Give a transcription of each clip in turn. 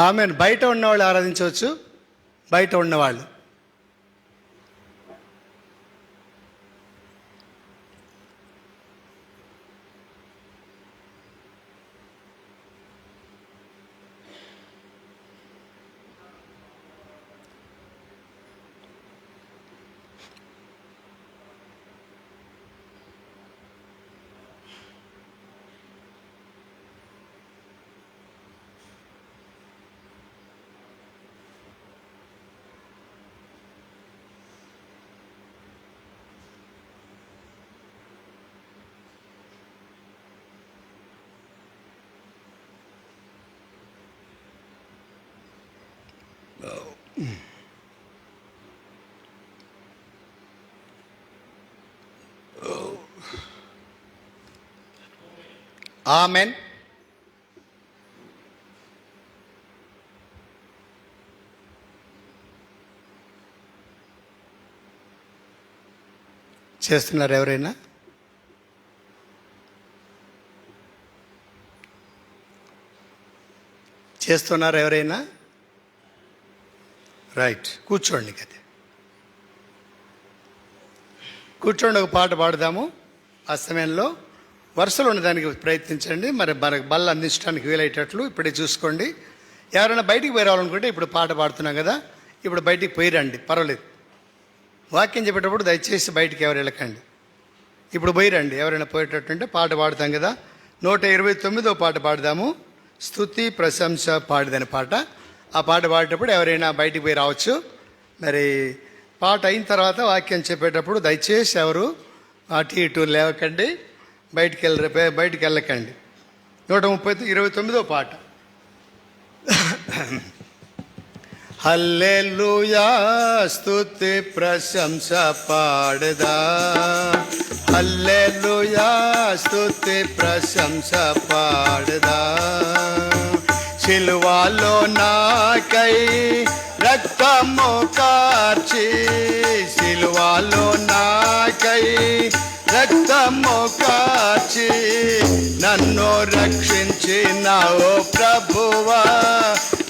Amen. బయట ఉన్నవాళ్ళు ఆరాధించవచ్చు. బయట ఉన్నవాళ్ళు ఆమెన్. చేస్తున్నారు ఎవరైనా? చేస్తున్నారు ఎవరైనా? రైట్, కూర్చోండి. కదా కూర్చోండి, ఒక పాట పాడదాము. ఆ సమయంలో వరుసలో ఉండడానికి ప్రయత్నించండి. మరి మనకు బల్ల అందించడానికి వీలయ్యేటట్లు ఇప్పుడే చూసుకోండి. ఎవరైనా బయటికి పోయి రావాలనుకుంటే ఇప్పుడు పాట పాడుతున్నాం కదా, ఇప్పుడు బయటికి పోయి రండి, పర్వాలేదు. వాక్యం చెప్పేటప్పుడు దయచేసి బయటికి ఎవరు వెళ్ళకండి. ఇప్పుడు పోయి రండి. ఎవరైనా పోయేటట్టుంటే పాట పాడుతాం కదా. 129వ పాట పాడదాము. స్తుతి ప్రశంస పాడిదని పాట. ఆ పాట పాడేటప్పుడు ఎవరైనా బయటికి పోయి రావచ్చు. మరి పాట అయిన తర్వాత వాక్యం చెప్పేటప్పుడు దయచేసి ఎవరు అటు ఇటు లేవకండి, బయటికి వెళ్ళకండి. 129వ పాట. హల్లెలూయా స్తుతి ప్రశంస పాడదా, హల్లెలూయా స్తుతి ప్రశంస పాడదా. సిలువలో నాకై రక్తము కార్చి, సిలువలో నాకై రక్తము కార్చి నన్ను రక్షించినావు ప్రభువా,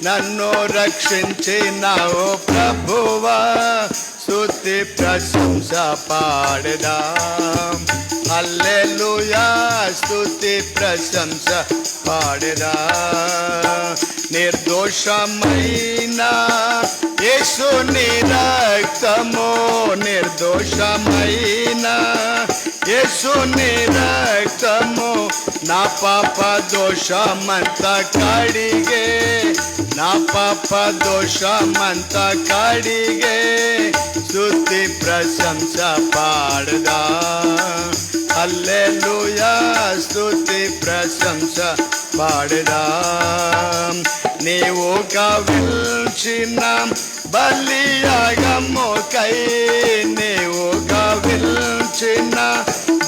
నన్ను రక్షించినావు ప్రభువా. స్తుతి ప్రశంస పాడదా, హల్లెలూయా స్తుతి ప్రశంస పాడదా. నిర్దోషమైన యేసుని రక్తము, నిర్దోషమైన యేసుని రక్తము నా పాప దోషమంత కడిగే, నా పాప దోషమంత కడిగే. స్తుతి ప్రశంస పాడదా, హల్లెలూయా స్తుతి ప్రశంస పాడదా. నీవు కవిల్చిన బలియాగముకై, నీవు కవిల్చిన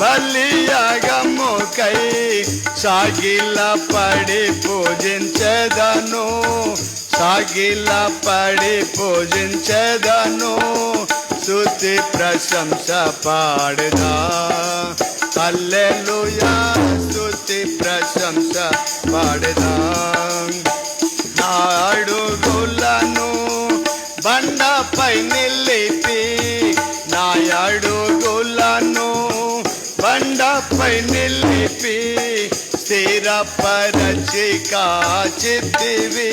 బలియాగముకై సాగిల పడి పూజించెదను, సాగిల పడి పూజించెదను. స్తుతి ప్రశంస పాడదా, హల్లెలూయా స్తుతి ప్రశంస పాడదా. నా అడుగులను బండపై నిలిపి, నా అడుగులను బండపై నిలిపి స్థిరపరచి కాచితివి,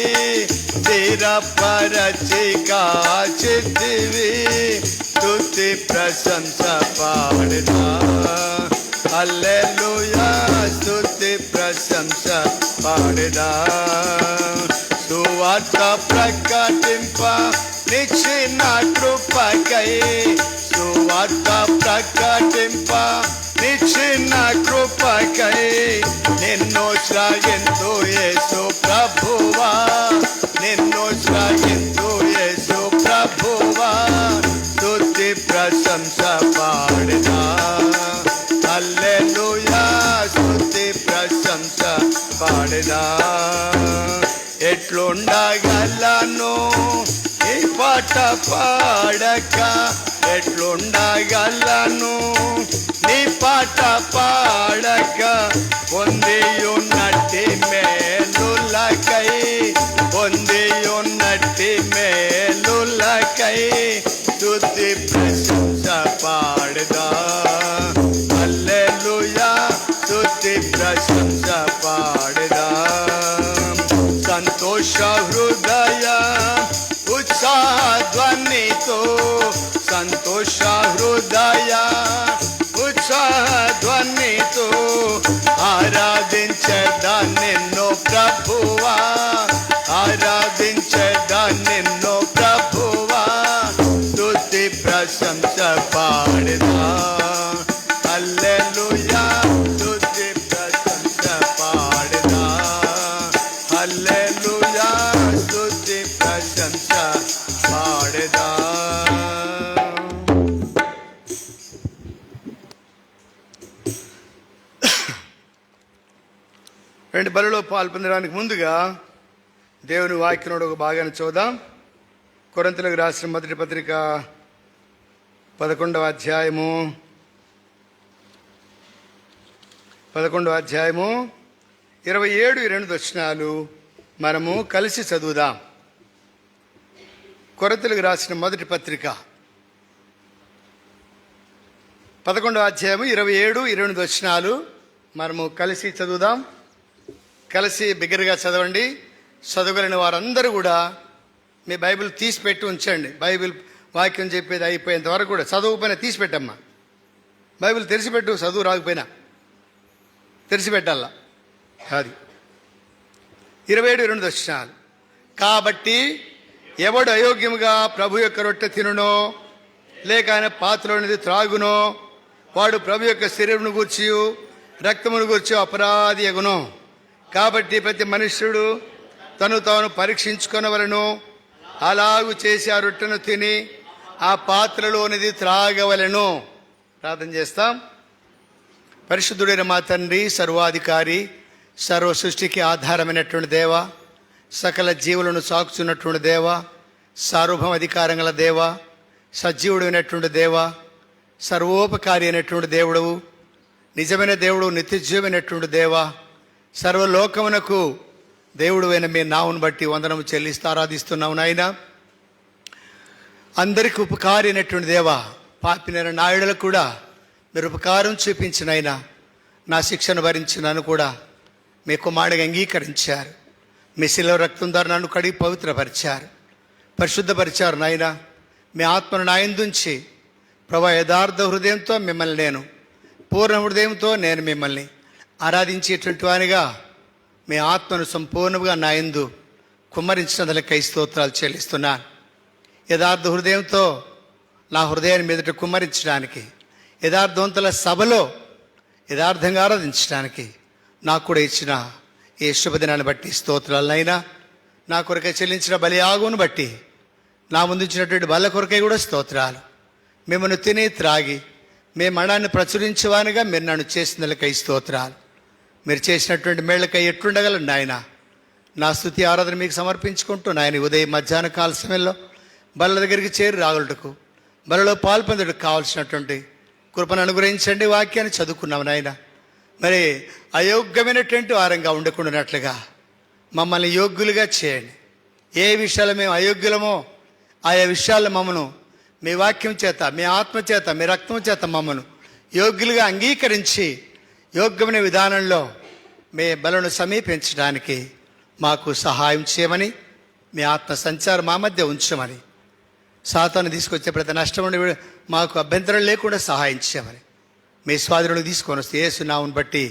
స్థిరపరచి కాచితివి. స్తుతి ప్రశంస పాడదా, హల్లెలూయా స్తుతి ప్రశంస పాడదా. సువార్త ప్రకటింప నిచ్చిన కృపకై, సువార్త ప్రకటింప నిచ్చిన కృపకై నిన్ను శ్లాఘింతు యేసు ప్రభువా, నిన్ను శ్లాఘింతు యేసు ప్రభువా. స్తుతి ప్రశంస పాడదా, హల్లెలూయా స్తుతి ప్రశంస పాడదా. ఎట్లుండగలను ఈ పాట పాడక, ఎట్లుండగలను నీ పాట పాడక. పొందియున్నట్టి మేలులకై, పొంది కొరకై స్తుతి ప్రశంస పాడదా. హల్లెలూయా స్తుతి ప్రశంస పాడదా. సంతోష హృదయ ఉత్సాహ ధ్వనితో, సంతోష హృదయ ఉత్సాహ ధ్వనితో ఆరాధించదా నిన్ను ప్రభువా, ఆరాధించదా నిన్ను ప్రభువా. స్తుతి ప్రశంస పాడదా. హల్లెలూయా స్తుతి ప్రశంస పాడదా. హల్లెలూయా స్తుతి ప్రశంస పాడదా. రెండు బలిలో పాల్పొందడానికి ముందుగా దేవుని వాక్యంలో ఒక భాగాన్ని చూద్దాం. కొరింథీయులకు రాసిన మొదటి పత్రిక 11వ అధ్యాయము 27-28 వచనాలు మనము కలిసి చదువుదాం. కొరింథీయులకు రాసిన మొదటి పత్రిక 11వ అధ్యాయము 27-28 వచనాలు మనము కలిసి చదువుదాం. కలిసి బిగ్గరగా చదవండి. చదవగలిగిన వారందరూ కూడా మీ బైబిల్ తీసిపెట్టి ఉంచండి. బైబిల్ వాక్యం చెప్పేది అయిపోయేంత వరకు కూడా చదువుపోయినా తీసిపెట్టమ్మా. బైబిల్ తెరిచిపెట్టు, చదువు రాకపోయినా తెరిచిపెట్టాలా. అది 27-28 వచనాలు. కాబట్టి ఎవడు అయోగ్యముగా ప్రభు యొక్క రొట్టె తినునో లేక ఆయన పాత్రలోనిది త్రాగునో వాడు ప్రభు యొక్క శరీరమును గూర్చి రక్తమును గూర్చి అపరాధి అగును. కాబట్టి ప్రతి మనుష్యుడు తను తాను పరీక్షించుకొనవలెను. అలాగు చేసి ఆ రొట్టెను తిని ఆ పాత్రలోనిది త్రాగవలెను. ప్రార్థన చేస్తాం. పరిశుద్ధుడైన మా తండ్రి, సర్వాధికారి, సర్వ సృష్టికి ఆధారమైనటువంటి దేవ, సకల జీవులను సాకుచున్నటువంటి దేవ, సార్వభౌమ అధికారం గల దేవ, సజీవుడైనటువంటి దేవ, సర్వోపకారి అయినటువంటి దేవుడవు, నిజమైన దేవుడు, నిత్యజీవమైనటువంటి దేవ, సర్వలోకమునకు దేవుడు అయిన మీ నావును బట్టి వందనము చెల్లిస్తూ ఆరాధిస్తున్నాము నాయన. అందరికీ ఉపకారి అయినటువంటి దేవ, పాపినైన నాయుడులకు కూడా మీరు ఉపకారం చూపించిన ఆయన నా శిక్షను భరించి నన్ను కూడా మీ కుమారుడిగా అంగీకరించారు. మీ శిలువ రక్తం ద్వారా నన్ను కడిగి పవిత్రపరిచారు, పరిశుద్ధపరిచారు నాయన. మీ ఆత్మను నాయందుంచి ప్రభా యథార్థ హృదయంతో మిమ్మల్ని నేను, పూర్ణ హృదయంతో నేను మిమ్మల్ని ఆరాధించేటువంటి వానిగా మీ ఆత్మను సంపూర్ణంగా నా యందు కుమ్మరించినందులకై స్తోత్రాలు చెల్లిస్తున్నాను. యథార్థ హృదయంతో నా హృదయాన్ని మీదట కుమ్మరించడానికి, యథార్థవంతుల సభలో యథార్థంగా ఆరాధించడానికి నాకు కూడా ఇచ్చిన ఈ శుభదినాన్ని బట్టి స్తోత్రాలనైనా, నా కొరకై చెల్లించిన బలి ఆగును బట్టి, నా ముందుంచినటువంటి బల్ల కొరకై కూడా స్తోత్రాలు. మిమ్మల్ని తిని త్రాగి మీ మరణాన్ని ప్రచురించేవానిగా మీరు నన్ను చేసినందులకై స్తోత్రాలు. మీరు చేసినటువంటి మేళ్ళకై ఎట్లుండగలను నాయన. నా స్తుతి ఆరాధన మీకు సమర్పించుకుంటూ నాయన ఉదయం మధ్యాహ్న కాల సమయంలో బల్ల దగ్గరికి చేరి రాగులటకు, బలలో పాల్పొందుటకు కావాల్సినటువంటి కృపను అనుగ్రహించండి. వాక్యాన్ని చదువుకున్నాం నాయన. మరి అయోగ్యమైనటువంటి వారంగా ఉండకుండానట్లుగా మమ్మల్ని యోగ్యులుగా చేయండి. ఏ విషయాలు మేము అయోగ్యులమో ఆయా విషయాల్లో మమ్మను మీ వాక్యం చేత, మీ ఆత్మ చేత, మీ రక్తం చేత మమ్మను యోగ్యులుగా అంగీకరించి యోగ్యమైన విధానంలో మీ బలను సమీపించడానికి మాకు సహాయం చేయమని, మీ ఆత్మ సంచారం మా మధ్య ఉంచమని, సాతాను తీసుకొచ్చే ప్రతి నష్టం నుండి మాకు అభ్యంతరం లేకుండా సహాయం చేయమని మీ స్వాధీనంలో తీసుకొని వస్తే యేసు నామమును బట్టి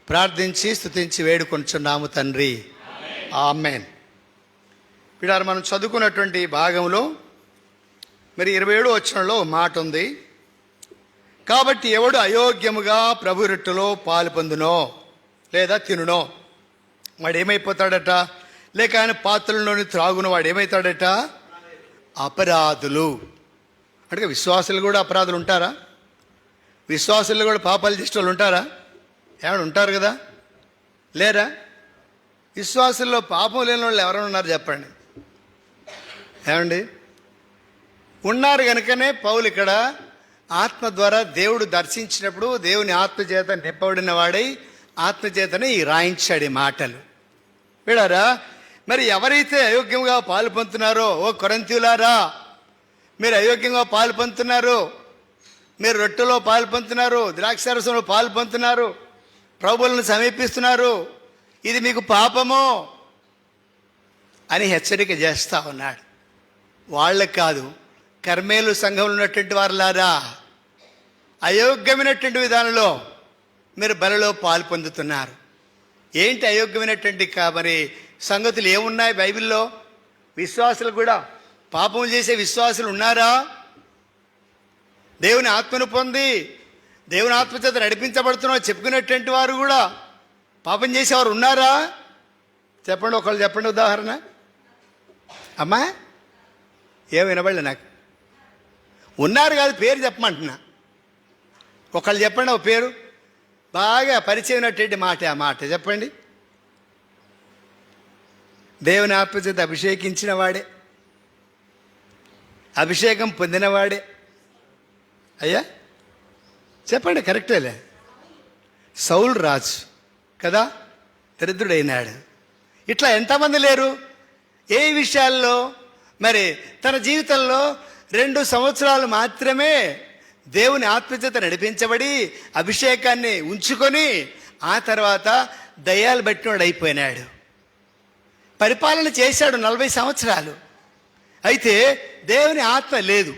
ప్రార్థించి స్తుతించి వేడుకొనుచున్నాము తండ్రి, ఆమేన్. ఇప్పుడు మనం చదువుకున్నటువంటి భాగంలో మరి 27వ వచనంలో మాట ఉంది. కాబట్టి ఎవడు అయోగ్యముగా ప్రభు రొట్టెలో పాలు పొందునో లేదా తినునో వాడు ఏమైపోతాడట, లేక ఆయన పాత్రలోని త్రాగున వాడు ఏమవుతాడట, అపరాధులు. అంటే విశ్వాసులు కూడా అపరాధులు ఉంటారా? విశ్వాసులు కూడా పాపాలు చేసే వాళ్ళు ఉంటారా? ఏమైనా ఉంటారు కదా, లేరా? విశ్వాసుల్లో పాపం లేని వాళ్ళు ఎవరైనా ఉన్నారు చెప్పండి. ఏమండి ఉన్నారు కనుకనే పౌలు ఇక్కడ ఆత్మ ద్వారా దేవుడు దర్శించినప్పుడు దేవుని ఆత్మ చేత నింపబడిన వాడై ఆత్మ చేతనే ఈ రాయించాడు ఈ మాటలు. విడారా, మరి ఎవరైతే అయోగ్యంగా పాలు పొందుతున్నారో, ఓ కొరింథీయులారా మీరు అయోగ్యంగా పాలు పొందుతున్నారు, మీరు రొట్టెలో పాలు పొందుతున్నారు, ద్రాక్షారసంలో పాలు పొందుతున్నారు, ప్రభువులను సమీపిస్తున్నారు, ఇది మీకు పాపము అని హెచ్చరిక చేస్తూ ఉన్నాడు. వాళ్ళకి కాదు, కర్మేలు సంఘంలో ఉన్నటువంటి వారులారా, అయోగ్యమైనటువంటి విధానంలో మీరు బలిలో పాలు పొందుతున్నారు. ఏంటి అయోగ్యమైనటువంటి మరి సంగతులు ఏమున్నాయి బైబిల్లో? విశ్వాసులు కూడా, పాపం చేసే విశ్వాసులు ఉన్నారా? దేవుని ఆత్మను పొంది దేవుని ఆత్మచేత నడిపించబడుతున్నావు చెప్పుకునేటువంటి వారు కూడా పాపం చేసేవారు ఉన్నారా? చెప్పండి, ఒకళ్ళు చెప్పండి ఉదాహరణ. అమ్మా ఏం వినబడలే నాకు. ఉన్నారు కాదు, పేరు చెప్పమంటున్నా. ఒకళ్ళు చెప్పండి, ఒక పేరు బాగా పరిచయమైనటువంటి మాట, ఆ మాట చెప్పండి. దేవుని ఆత్మచేత అభిషేకించిన వాడే, అభిషేకం పొందినవాడే. అయ్యా చెప్పండి, కరెక్టేలే. సౌలు రాజు కదా, దరిద్రుడైనాడు. ఇట్లా ఎంతమంది లేరు? ఏ విషయాల్లో? మరి తన జీవితంలో 2 సంవత్సరాలు మాత్రమే దేవుని ఆత్మచేత నడిపించబడి అభిషేకాన్ని ఉంచుకొని ఆ తర్వాత దయ్యాలు బట్టినోడు అయిపోయినాడు. పరిపాలన చేశాడు 40 సంవత్సరాలు, అయితే దేవుని ఆత్మ లేదు.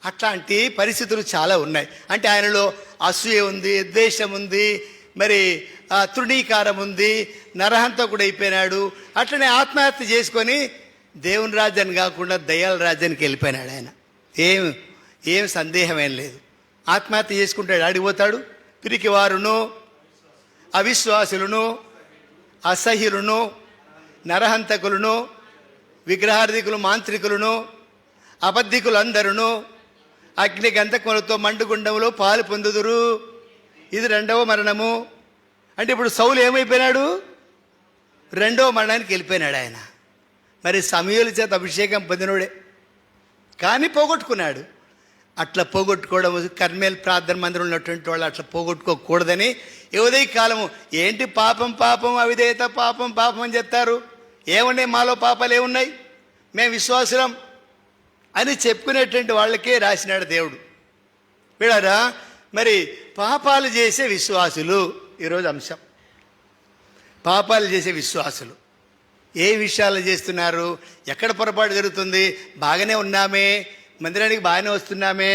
అట్లాంటి పరిస్థితులు చాలా ఉన్నాయి. అంటే ఆయనలో అసూయ ఉంది, ద్వేషం ఉంది, మరి తృణీకారం ఉంది, నరహంతకుడు అయిపోయినాడు. అట్లనే ఆత్మహత్య చేసుకొని దేవుని రాజ్యాన్ని కాకుండా దయ్యాల రాజ్యానికి వెళ్ళిపోయినాడు ఆయన. ఏం సందేహమేం లేదు. ఆత్మహత్య చేసుకుంటాడు, ఆడిపోతాడు. పిరికి వారును, అవిశ్వాసులను, అసహ్యులను, నరహంతకులను, విగ్రహార్థికులు, మాంత్రికులను, అబద్ధికులందరూ అగ్ని గంధకములతో మండుగుండంలో పాలు పొందుదురు. ఇది 2వ మరణము. అంటే ఇప్పుడు సౌలు ఏమైపోయినాడు? 2వ మరణానికి వెళ్ళిపోయినాడు ఆయన. మరి సమూయేలు చేత అభిషేకం పొందినోడే, కానీ పోగొట్టుకున్నాడు. అట్లా పోగొట్టుకోవడం, కర్మేల్ ప్రార్థన మందిరం ఉన్నటువంటి వాళ్ళు అట్లా పోగొట్టుకోకూడదని ఉదయ కాలము ఏంటి పాపం పాపం, అవిధేయత పాపం పాపం అని చెప్తారు. ఏమున్నాయి మాలో? పాపాలు ఏమున్నాయి? మేము విశ్వాసులం అని చెప్పుకునేటువంటి వాళ్ళకే రాసినాడు దేవుడు. వీళ్ళారా, మరి పాపాలు చేసే విశ్వాసులు ఈరోజు అంశం. పాపాలు చేసే విశ్వాసులు ఏ విషయాలు చేస్తున్నారు? ఎక్కడ పొరపాటు జరుగుతుంది? బాగానే ఉన్నామే, మందిరానికి బాగానే వస్తున్నామే,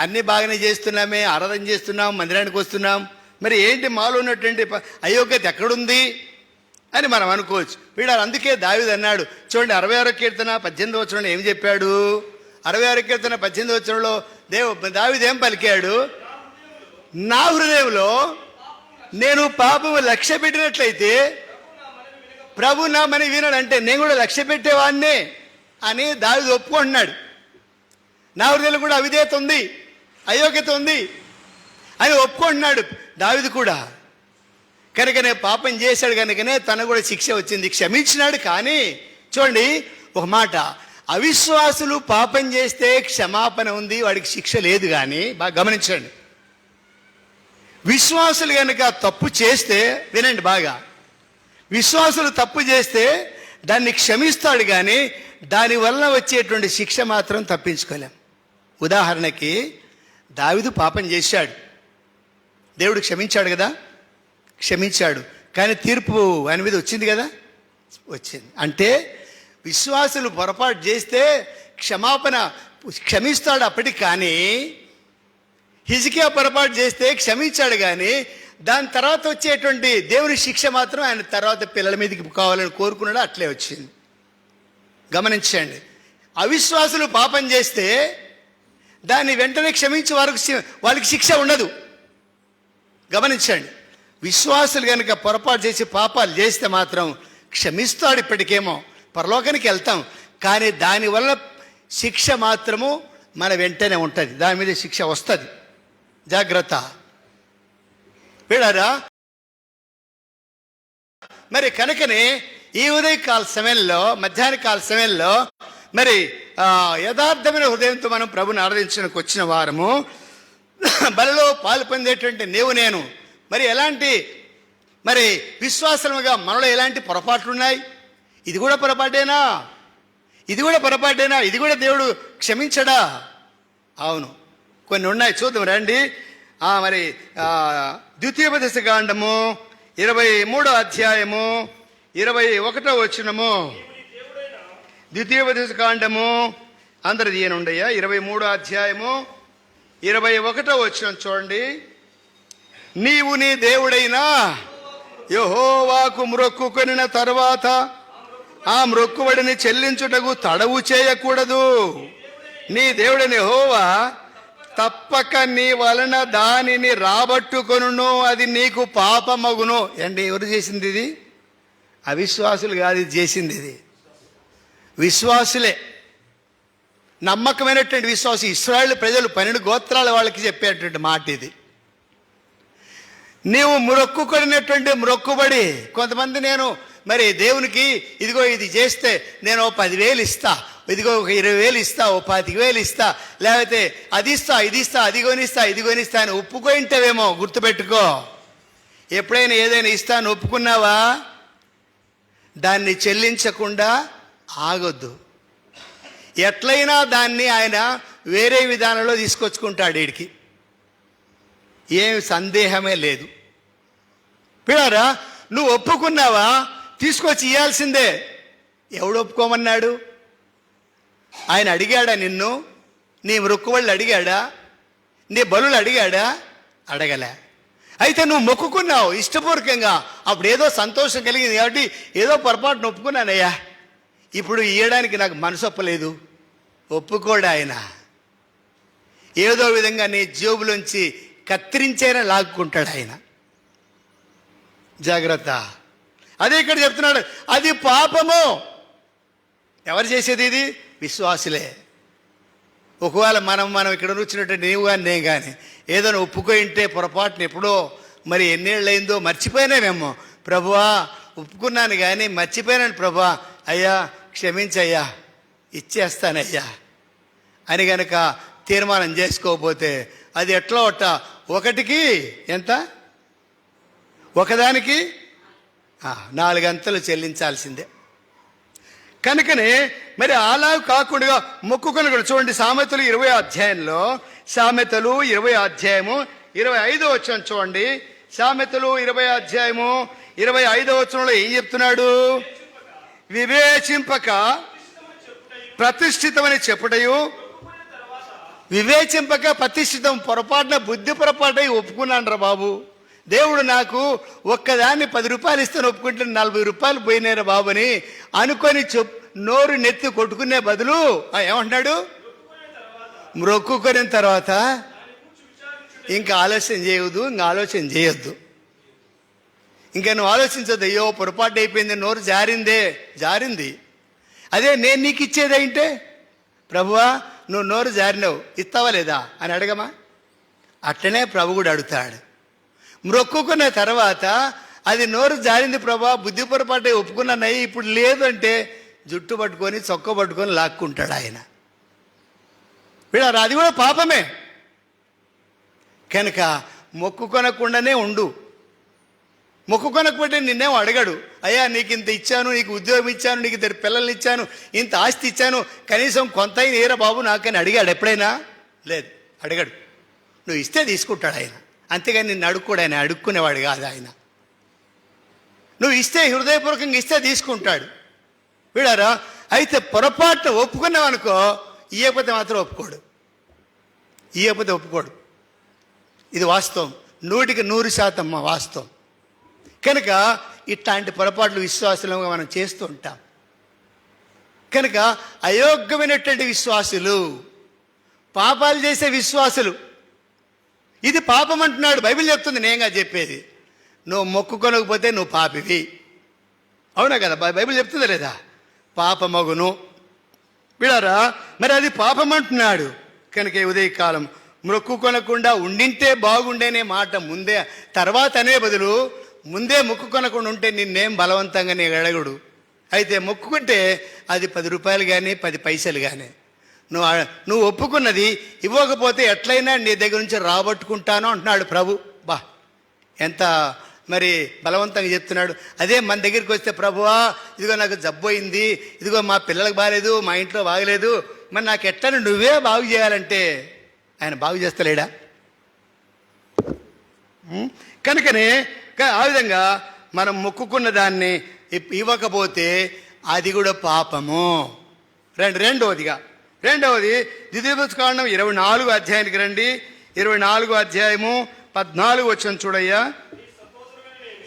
అన్నీ బాగానే చేస్తున్నామే, ఆరాధన చేస్తున్నాం, మందిరానికి వస్తున్నాం, మరి ఏంటి మాలో ఉన్నటువంటి అయోగ్యత ఎక్కడుంది అని మనం అనుకోవచ్చు. వీడు అందుకే దావీదు అన్నాడు చూడండి, 66వ కీర్తన 18వ వచనంలో ఏం చెప్పాడు? 66వ కీర్తన 18వ వచనంలో దావీదు ఏం పలికాడు? నా హృదయంలో నేను పాపము లక్ష్య పెట్టినట్లయితే ప్రభు నా మనవి వినడు. అంటే నేను కూడా లక్ష్య పెట్టేవాడినే అని దావీదు ఒప్పుకుంటున్నాడు. నా హృదయంలో కూడా అవిధేయత ఉంది, అయోగ్యత ఉంది అని ఒప్పుకుంటున్నాడు దావీదు కూడా. కనుకనే పాపం చేశాడు, కనుకనే తనకు కూడా శిక్ష వచ్చింది, క్షమించినాడు. కానీ చూడండి ఒక మాట, అవిశ్వాసులు పాపం చేస్తే క్షమాపణ ఉంది, వాడికి శిక్ష లేదు. కానీ బాగా గమనించండి, విశ్వాసులు కనుక తప్పు చేస్తే, వినండి బాగా, విశ్వాసులు తప్పు చేస్తే దాన్ని క్షమిస్తాడు, కానీ దానివల్ల వచ్చేటువంటి శిక్ష మాత్రం తప్పించుకోలేం. ఉదాహరణకి దావీదు పాపం చేశాడు, దేవుడు క్షమించాడు కదా, క్షమించాడు, కానీ తీర్పు ఆయన మీద వచ్చింది కదా, వచ్చింది. అంటే విశ్వాసులు పొరపాటు చేస్తే క్షమిస్తాడు అప్పటికి. కానీ హిజ్కియా పొరపాటు చేస్తే క్షమించాడు, కానీ దాని తర్వాత వచ్చేటువంటి దేవుని శిక్ష మాత్రం ఆయన తర్వాత పిల్లల మీదకి కావాలని కోరుకున్నాడు, అట్లే వచ్చింది. గమనించండి, అవిశ్వాసులు పాపం చేస్తే దాన్ని వెంటనే క్షమించి వాళ్ళకి శిక్ష ఉండదు. గమనించండి, విశ్వాసులు కనుక పొరపాటు చేసి పాపాలు చేస్తే మాత్రం క్షమిస్తాడు, ఇప్పటికేమో పరలోకానికి వెళ్తాం, కానీ దానివల్ల శిక్ష మాత్రము మన వెంటనే ఉంటుంది, దాని మీద శిక్ష వస్తుంది. జాగ్రత్త. వీడారా, మరి కనుకనే ఈ ఉదయకాల సమయంలో, మధ్యాహ్న కాల సమయంలో మరి యథార్థమైన హృదయంతో మనం ప్రభుని ఆరాధించడానికి వచ్చిన వారము, బలిలో పాలు పొందేటువంటి నీవు నేను మరి ఎలాంటి మరి విశ్వాసముగా మనలో ఎలాంటి పొరపాట్లు ఉన్నాయి? ఇది కూడా పొరపాటేనా? ఇది కూడా పొరపాటేనా? ఇది కూడా దేవుడు క్షమించడా? అవును, కొన్ని ఉన్నాయి, చూద్దాం రండి. మరి ద్వితీయోపదేశ కాండము 23వ అధ్యాయము 21వ వచనము. ద్వితీయోపదేశ కాండము అందరు తీయనుండయ్యా, 23వ అధ్యాయము 21వ వచనం చూడండి. నీవు నీ దేవుడైనా యెహోవాకు మ్రొక్కుకొనిన తరువాత ఆ మ్రొక్కుబడిని చెల్లించుటకు తడవు చేయకూడదు. నీ దేవుడైన యెహోవా తప్పక నీ వలన దానిని రాబట్టుకొనును, అది నీకు పాపమగును. అంటే ఎవరు చేసింది ఇది? అవిశ్వాసులు కాదు ఇది చేసింది, ఇది విశ్వాసులే. నమ్మకమైనటువంటి విశ్వాసం. ఇశ్రాయేలు ప్రజలు 12 గోత్రాల వాళ్ళకి చెప్పేటువంటి మాట ఇది. నీవు మొక్కుకొనినటువంటి మొక్కుబడి. కొంతమంది నేను మరి దేవునికి ఇదిగో ఇది చేస్తే నేను 10,000 ఇస్తా, ఇదిగో ఒక 20,000 ఇస్తా, ఓ 25,000 ఇస్తా, లేకపోతే అది ఇస్తా, ఇది ఇస్తా, అది కొనిస్తా, ఇది కొనిస్తా అని ఒప్పుకుంటావేమో. గుర్తుపెట్టుకో, ఎప్పుడైనా ఏదైనా ఇస్తాను ఒప్పుకున్నావా, దాన్ని చెల్లించకుండా ఆగొద్దు. ఎట్లయినా దాన్ని ఆయన వేరే విధానంలో తీసుకొచ్చుకుంటాడు. వీడికి ఏం సందేహమే లేదు. పిల్లారా, నువ్వు ఒప్పుకున్నావా, తీసుకొచ్చి ఇవ్వాల్సిందే. ఎవడు ఒప్పుకోమన్నాడు? ఆయన అడిగాడా నిన్ను? నీ మొక్కుబళ్ళు అడిగాడా? నీ బలులు అడిగాడా? అడగలే. అయితే నువ్వు మొక్కుకున్నావు ఇష్టపూర్వకంగా, అప్పుడు ఏదో సంతోషం కలిగింది కాబట్టి ఏదో పొరపాటును ఒప్పుకున్నానయ్యా, ఇప్పుడు ఇవ్వడానికి నాకు మనసు ఒప్పలేదు. ఒప్పుకోడు ఆయన. ఏదో విధంగా నీ జేబులోంచి కత్తిరించైనా లాక్కుంటాడు ఆయన. జాగ్రత్త. అదే ఇక్కడ చెప్తున్నాడు, అది పాపము. ఎవరు చేసేది ఇది? విశ్వాసులే. ఒకవేళ మనం ఇక్కడ వచ్చినట్టు నీవు కానీ నేను కానీ ఏదైనా ఒప్పుకుంటే పొరపాటున ఎప్పుడో మరి ఎన్నేళ్ళయిందో మర్చిపోయినామేమో. ప్రభువా ఒప్పుకున్నాను కానీ మర్చిపోయినాను ప్రభువా, అయ్యా క్షమించయ్యా, ఇచ్చేస్తానయ్యా అని గనక తీర్మానం చేసుకోకపోతే అది ఎట్లా ఒట్ట ఒకటికి ఎంత? ఒకదానికి 4 అంతలు చెల్లించాల్సిందే. కనుకనే మరి అలా కాకుండా మొక్కుకొని కూడా చూడండి. సామెతలు 20వ అధ్యాయంలో, సామెతలు 20వ అధ్యాయము 25వ వచనం చూడండి. సామెతలు 20వ అధ్యాయము 25వ వచనంలో ఏం చెప్తున్నాడు? వివేచింపక ప్రతిష్ఠితమని చెప్పుటయు, వివేచింపక ప్రతిష్ఠితం. పొరపాటున బుద్ధి పొరపాటు ఒప్పుకున్నాను రా బాబు, దేవుడు నాకు ఒక్కదాన్ని 10 రూపాయలు ఇస్తాను ఒప్పుకుంటే 40 రూపాయలు పోయినారా బాబు అని అనుకొని నోరు నెత్తి కొట్టుకునే బదులు ఏమంటున్నాడు? మొక్కుకొనిన తర్వాత ఇంకా ఆలోచన చేయవద్దు, ఇంకా ఆలోచన చేయొద్దు, ఇంకా నువ్వు ఆలోచించద్దు. అయ్యో పొరపాటు అయిపోయింది, నోరు జారింది. అదే నేను నీకు ఇచ్చేది ఏంటే, ప్రభువా నువ్వు నోరు జారినావు, ఇస్తావా లేదా అని అడగమా? అట్లనే ప్రభు కూడా అడుగుతాడు. మొక్కుకున్న తర్వాత అది నోరు జారింది ప్రభా, బుద్ధి పొరపాటు ఒప్పుకున్నానయ్యి, ఇప్పుడు లేదు అంటే జుట్టు పట్టుకొని చొక్క పట్టుకొని లాక్కుంటాడు ఆయన. వీళ్ళ అది కూడా పాపమే. కనుక మొక్కుకొనకుండానే ఉండు. మొక్కుకొనకపోతే నిన్నేమో అడగడు. అయ్యా నీకు ఇంత ఇచ్చాను, నీకు ఉద్యోగం ఇచ్చాను, నీకు 2 పిల్లల్ని ఇచ్చాను, ఇంత ఆస్తి ఇచ్చాను, కనీసం కొంత ఏరా బాబు నాకని అడిగాడు ఎప్పుడైనా? లేదు, అడగడు. నువ్వు ఇస్తే తీసుకుంటాడు ఆయన, అంతేగాని నిన్ను అడుక్కోడు ఆయన. అడుక్కునేవాడు కాదు ఆయన. నువ్వు ఇస్తే, హృదయపూర్వకంగా ఇస్తే తీసుకుంటాడు. వీడారా, అయితే పొరపాటు ఒప్పుకున్నావు అనుకో, ఇయ్యకపోతే మాత్రం ఒప్పుకోడు. ఇది వాస్తవం, 100కి 100% వాస్తవం. కనుక ఇట్లాంటి పొరపాట్లు విశ్వాసులుగా మనం చేస్తూ ఉంటాం. కనుక అయోగ్యమైనటువంటి విశ్వాసులు, పాపాలు చేసే విశ్వాసులు, ఇది పాపం అంటున్నాడు బైబిల్ చెప్తుంది, నేనుగా చెప్పేది. నువ్వు మొక్కుకొనకపోతే నువ్వు పాపివి. అవునా కదా? బైబిల్ చెప్తుందా లేదా? పాపమగును. వీడారా, మరి అది పాపం అంటున్నాడు. కనుక ఉదయకాలం మొక్కుకొనకుండా ఉండింటే బాగుండేనే మాట ముందే, తర్వాత అనే బదులు ముందే మొక్కుకొనకుండా ఉంటే నిన్నేం బలవంతంగా నీ అడగడు. అయితే మొక్కుకుంటే అది 10 రూపాయలు కానీ 10 పైసలు కానీ నువ్వు ఒప్పుకున్నది ఇవ్వకపోతే ఎట్లయినా నీ దగ్గర నుంచి రాబట్టుకుంటాను అంటున్నాడు ప్రభు. ఎంత మరి బలవంతంగా చెప్తున్నాడు. అదే మన దగ్గరికి వస్తే, ప్రభువా ఇదిగో నాకు జబ్బు అయింది, ఇదిగో మా పిల్లలకు బాగలేదు, మా ఇంట్లో బాగలేదు, మరి నాకు ఎట్లా నువ్వే బాగు చేయాలంటే ఆయన బాగు చేస్తలేడా? కనుకనే ఆ విధంగా మనం మొక్కుకున్న దాన్ని ఇవ్వకపోతే అది కూడా పాపము. రెండవది ద్వితీయోపదేశకాండం 24 అధ్యాయానికి రండి. 24 అధ్యాయము 14 వచనం చూడయ్యా.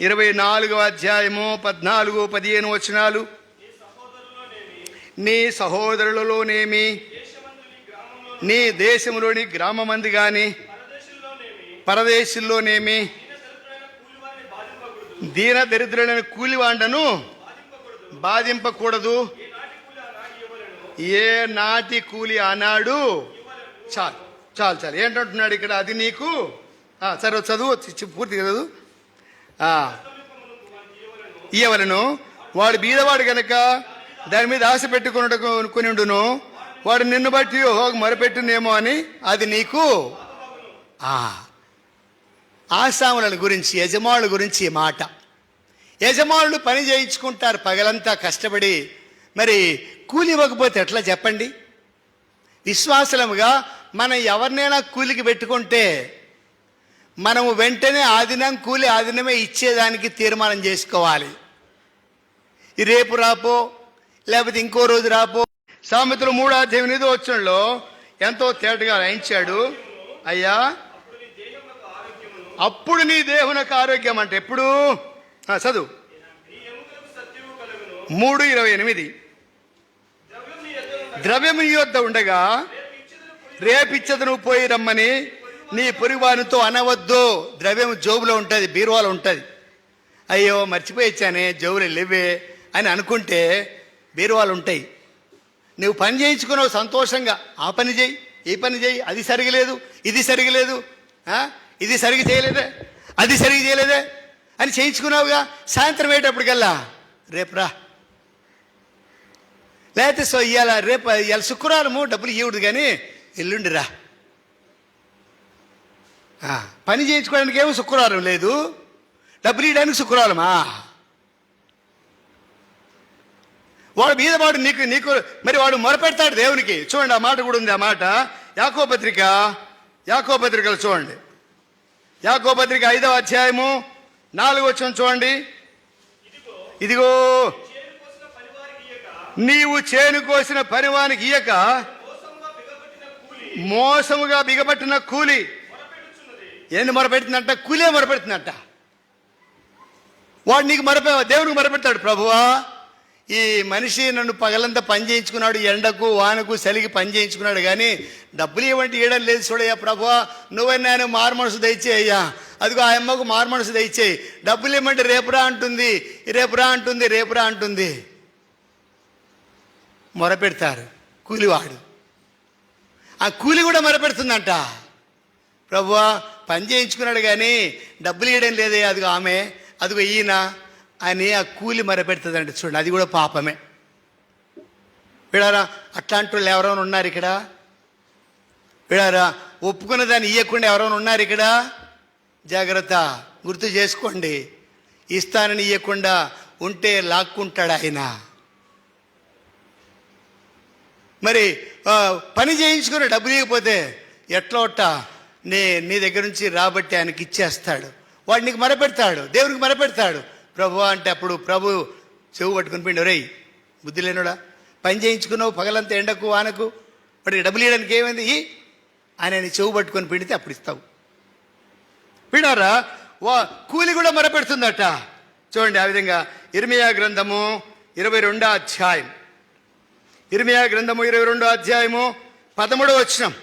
24 అధ్యాయము 14, 15 వచనాలు. నీ సహోదరులలోనేమి, నీ దేశంలోని గ్రామమంది గాని పరదేశుల్లోనేమి దీన దరిద్రులైన కూలివాండను బాధింపకూడదు. ఏ నాటి కూలి ఆనాడు. చాలు ఏంటంటున్నాడు ఇక్కడ? అది నీకు సరే చదువు, పూర్తి చదువు. ఇయ్యవలను. వాడు బీదవాడు గనక దాని మీద ఆశ పెట్టుకుని ఉండును, వాడు నిన్ను బట్టి మొరపెట్టునేమో అని అది నీకు. ఆసాముల గురించి, యజమానుల గురించి ఈ మాట. యజమానులు పని చేయించుకుంటారు పగలంతా కష్టపడి, మరి కూలి ఇవ్వకపోతే ఎట్లా చెప్పండి? విశ్వాసముగా మనం ఎవరినైనా కూలికి పెట్టుకుంటే మనము వెంటనే ఆదినం కూలి ఆదినమే ఇచ్చేదానికి తీర్మానం చేసుకోవాలి. ఈ రేపు రాపో లేకపోతే ఇంకో రోజు రాపో. సామెతలు 3:8 ఎంతో తేటగా రాయించాడు. అయ్యా అప్పుడు నీ దేవునికి ఆరోగ్యం అంటే ఎప్పుడు? చదువు 3:28. ద్రవ్యము యొద్ద ఉండగా రేపిచ్చదను పోయి రమ్మని నీ పొరుగువానితో అనవద్దు. ద్రవ్యం జోబులో ఉంటుంది, బీరువాలో ఉంటుంది. అయ్యో మర్చిపోయిచ్చానే, జోబులు లేవే అని అనుకుంటే బీరువాలు ఉంటాయి. నువ్వు పని చేయించుకున్నావు సంతోషంగా, ఆ పని చేయి, ఈ పని చేయి, అది సరిగలేదు, ఇది సరిగలేదు, ఇది సరిగి చేయలేదే, అది సరిగి చేయలేదే అని చేయించుకున్నావుగా. సాయంత్రం అయ్యేటప్పటికల్లా రేపు రా, లేకపోతే ఇవాళ శుక్రవారము డబ్బులు ఇవ్వడు కానీ ఎల్లుండి రా. పని చేయించుకోవడానికి ఏమో శుక్రవారం లేదు, డబ్బులు ఇవ్వడానికి శుక్రవారమా? వాడు బీదవాడు నీకు మరి వాడు మొరపెడతాడు దేవునికి. చూడండి ఆ మాట కూడా ఉంది. ఆ మాట యాకోబు పత్రికలు చూడండి. యాకోబు పత్రిక 5వ అధ్యాయము 4వ వచనం చూడండి. ఇదిగో నీవు చేను కోసిన పనివానికి ఇయ్యక మోసముగా బిగబట్టిన కూలి. ఏంది మొరపెడుతుందంట? కూలే మొరపెడుతుందంట. వాడు నీకు దేవునికి మొరపెడతాడు. ప్రభువా ఈ మనిషి నన్ను పగలంతా పని చేయించుకున్నాడు, ఎండకు వానకు చలికి పని చేయించుకున్నాడు, కానీ డబ్బులు ఇవ్వంటే ఇవ్వడం లేదు. చూడయ్యా ప్రభువా, నువ్వైనా ఆయన మారు మనసు దయచేయ్యా, అదిగో ఆ అమ్మకు మారు మనసు దయచేయి. డబ్బులు ఇవ్వమంటే రేపురా అంటుంది, రేపురా అంటుంది. మొరపెడతారు కూలివాడు. ఆ కూలి కూడా మొరపెడుతుందంట. ప్రభువా పని చేయించుకున్నాడు కానీ డబ్బులు ఇవ్వడం లేదే, అదిగో ఆమె, అదిగో ఈయన అని ఆ కూలి మొరపెడుతుందంట. చూడండి, అది కూడా పాపమే. వీడారా అట్లాంటి వాళ్ళు ఎవరైనా ఉన్నారు ఇక్కడ? వీడారా ఒప్పుకున్న దాన్ని ఇవ్వకుండా ఎవరైనా ఉన్నారు ఇక్కడ? జాగ్రత్త, గుర్తు చేసుకోండి. ఇస్తానని ఇవ్వకుండా ఉంటే లాక్కుంటాడు ఆయన. మరి పని చేయించుకుని డబ్బులు ఇవ్వకపోతే ఎట్లా నీ దగ్గర నుంచి రాబట్టి ఆయనకి ఇచ్చేస్తాడు. వాడు నీకు మొరపెడతాడు, దేవునికి మొరపెడతాడు. ప్రభు అంటే అప్పుడు ప్రభు చెవు పట్టుకుని పిండి, రేయ్ బుద్ధి లేనుడా, పని చేయించుకున్నావు పగలంతా ఎండకు వానకు, వాడికి డబ్బులు ఇవ్వడానికి ఏమైంది ఆయన చెవు పట్టుకొని పిండితే అప్పుడు ఇస్తావు. విన్నారా? కూలి కూడా మొరపెడుతుందట. చూడండి ఆ విధంగా ఇర్మియా గ్రంథము 22వ అధ్యాయం, ఇర్మియా గ్రంథము 22వ అధ్యాయము 13వ వచనం.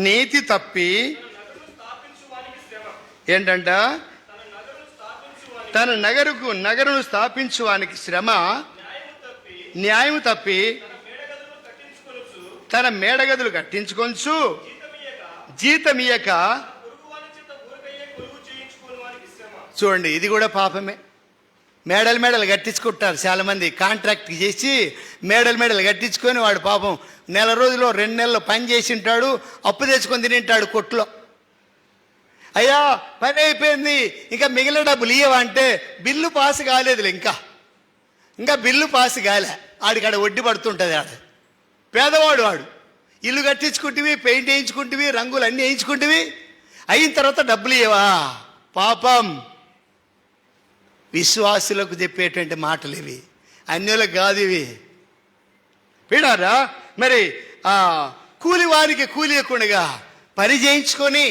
నీతి తప్పి ఏంటంట? తన నగరును స్థాపించువానికి శ్రమ, న్యాయము తప్పి తన మేడగదులు కట్టించుకొంచు జీతమియక. చూడండి, ఇది కూడా పాపమే. మేడలు కట్టించుకుంటారు చాలామంది, కాంట్రాక్ట్ చేసి మేడలు కట్టించుకొని వాడు పాపం నెల రోజుల్లో 2 నెలలు పని చేసి ఉంటాడు, అప్పు తెచ్చుకొని తింటాడు కొట్లో. అయ్యా పని అయిపోయింది, ఇంకా మిగిలిన డబ్బులు ఇయ్యవా అంటే బిల్లు పాస్ కాలేదు, ఇంకా బిల్లు పాస్ కాలే. ఆడికాడ వడ్డీ పడుతుంటుంది. పేదవాడు వాడు. ఇల్లు కట్టించుకుంటువి, పెయింట్ వేయించుకుంటువి, రంగులు అన్నీ వేయించుకుంటువి, అయిన తర్వాత డబ్బులు ఇవ్వవా? పాపం. విశ్వాసులకు చెప్పేటువంటి మాటలు ఇవి, అన్యులకు కాదు ఇవి. విడారా? మరి కూలి వారికి కూలి ఇవ్వకుండా పని చేయించుకొని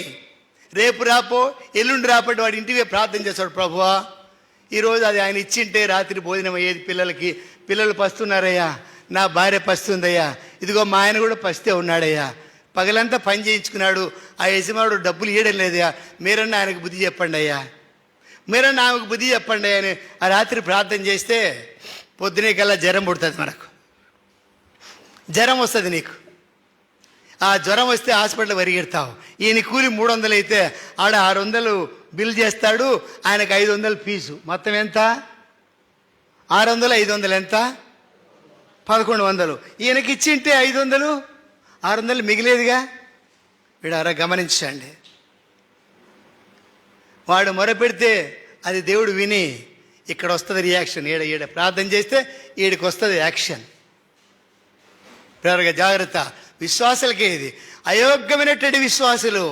రేపు రాపో ఎల్లుండి రాపటి వాడి ఇంటికి ప్రార్థన చేస్తాడు, ప్రభువా ఈరోజు అది ఆయన ఇచ్చింటే రాత్రి భోజనం అయ్యేది, పిల్లలు పస్తున్నారయ్యా, నా భార్య పస్తుందయ్యా, ఇదిగో మా ఆయన కూడా పస్తే ఉన్నాడయ్యా, పగలంతా పని చేయించుకున్నాడు, ఆ యజమానుడు డబ్బులు ఇవ్వడం లేదయ్యా, మీరన్నా ఆయనకు బుద్ధి చెప్పండి అయ్యా, మీరన్నా ఆమెకు బుద్ధి చెప్పండి అయ్యా అని ఆ రాత్రి ప్రార్థన చేస్తే పొద్దునే కల్లా జ్వరం పుడుతుంది. మనకు జ్వరం వస్తుంది. నీకు ఆ జ్వరం వస్తే హాస్పిటల్ పరిగెడతావు. ఈయన కూలి 300 అయితే ఆడ 600 బిల్ చేస్తాడు, ఆయనకు 500 ఫీజు. మొత్తం ఎంత? 600 500 ఎంత? 1100. ఈయనకి ఇచ్చింటే 500 600 మిగిలేదుగా. వీడారా గమనించండి. వాడు మొరపెడితే అది దేవుడు విని ఇక్కడ వస్తుంది రియాక్షన్. ఈడ ప్రార్థన చేస్తే ఈడికి వస్తుంది యాక్షన్. ప్రేరగా జాగ్రత్త. విశ్వాసులకే ఇది. అయోగ్యమైనటువంటి విశ్వాసులు,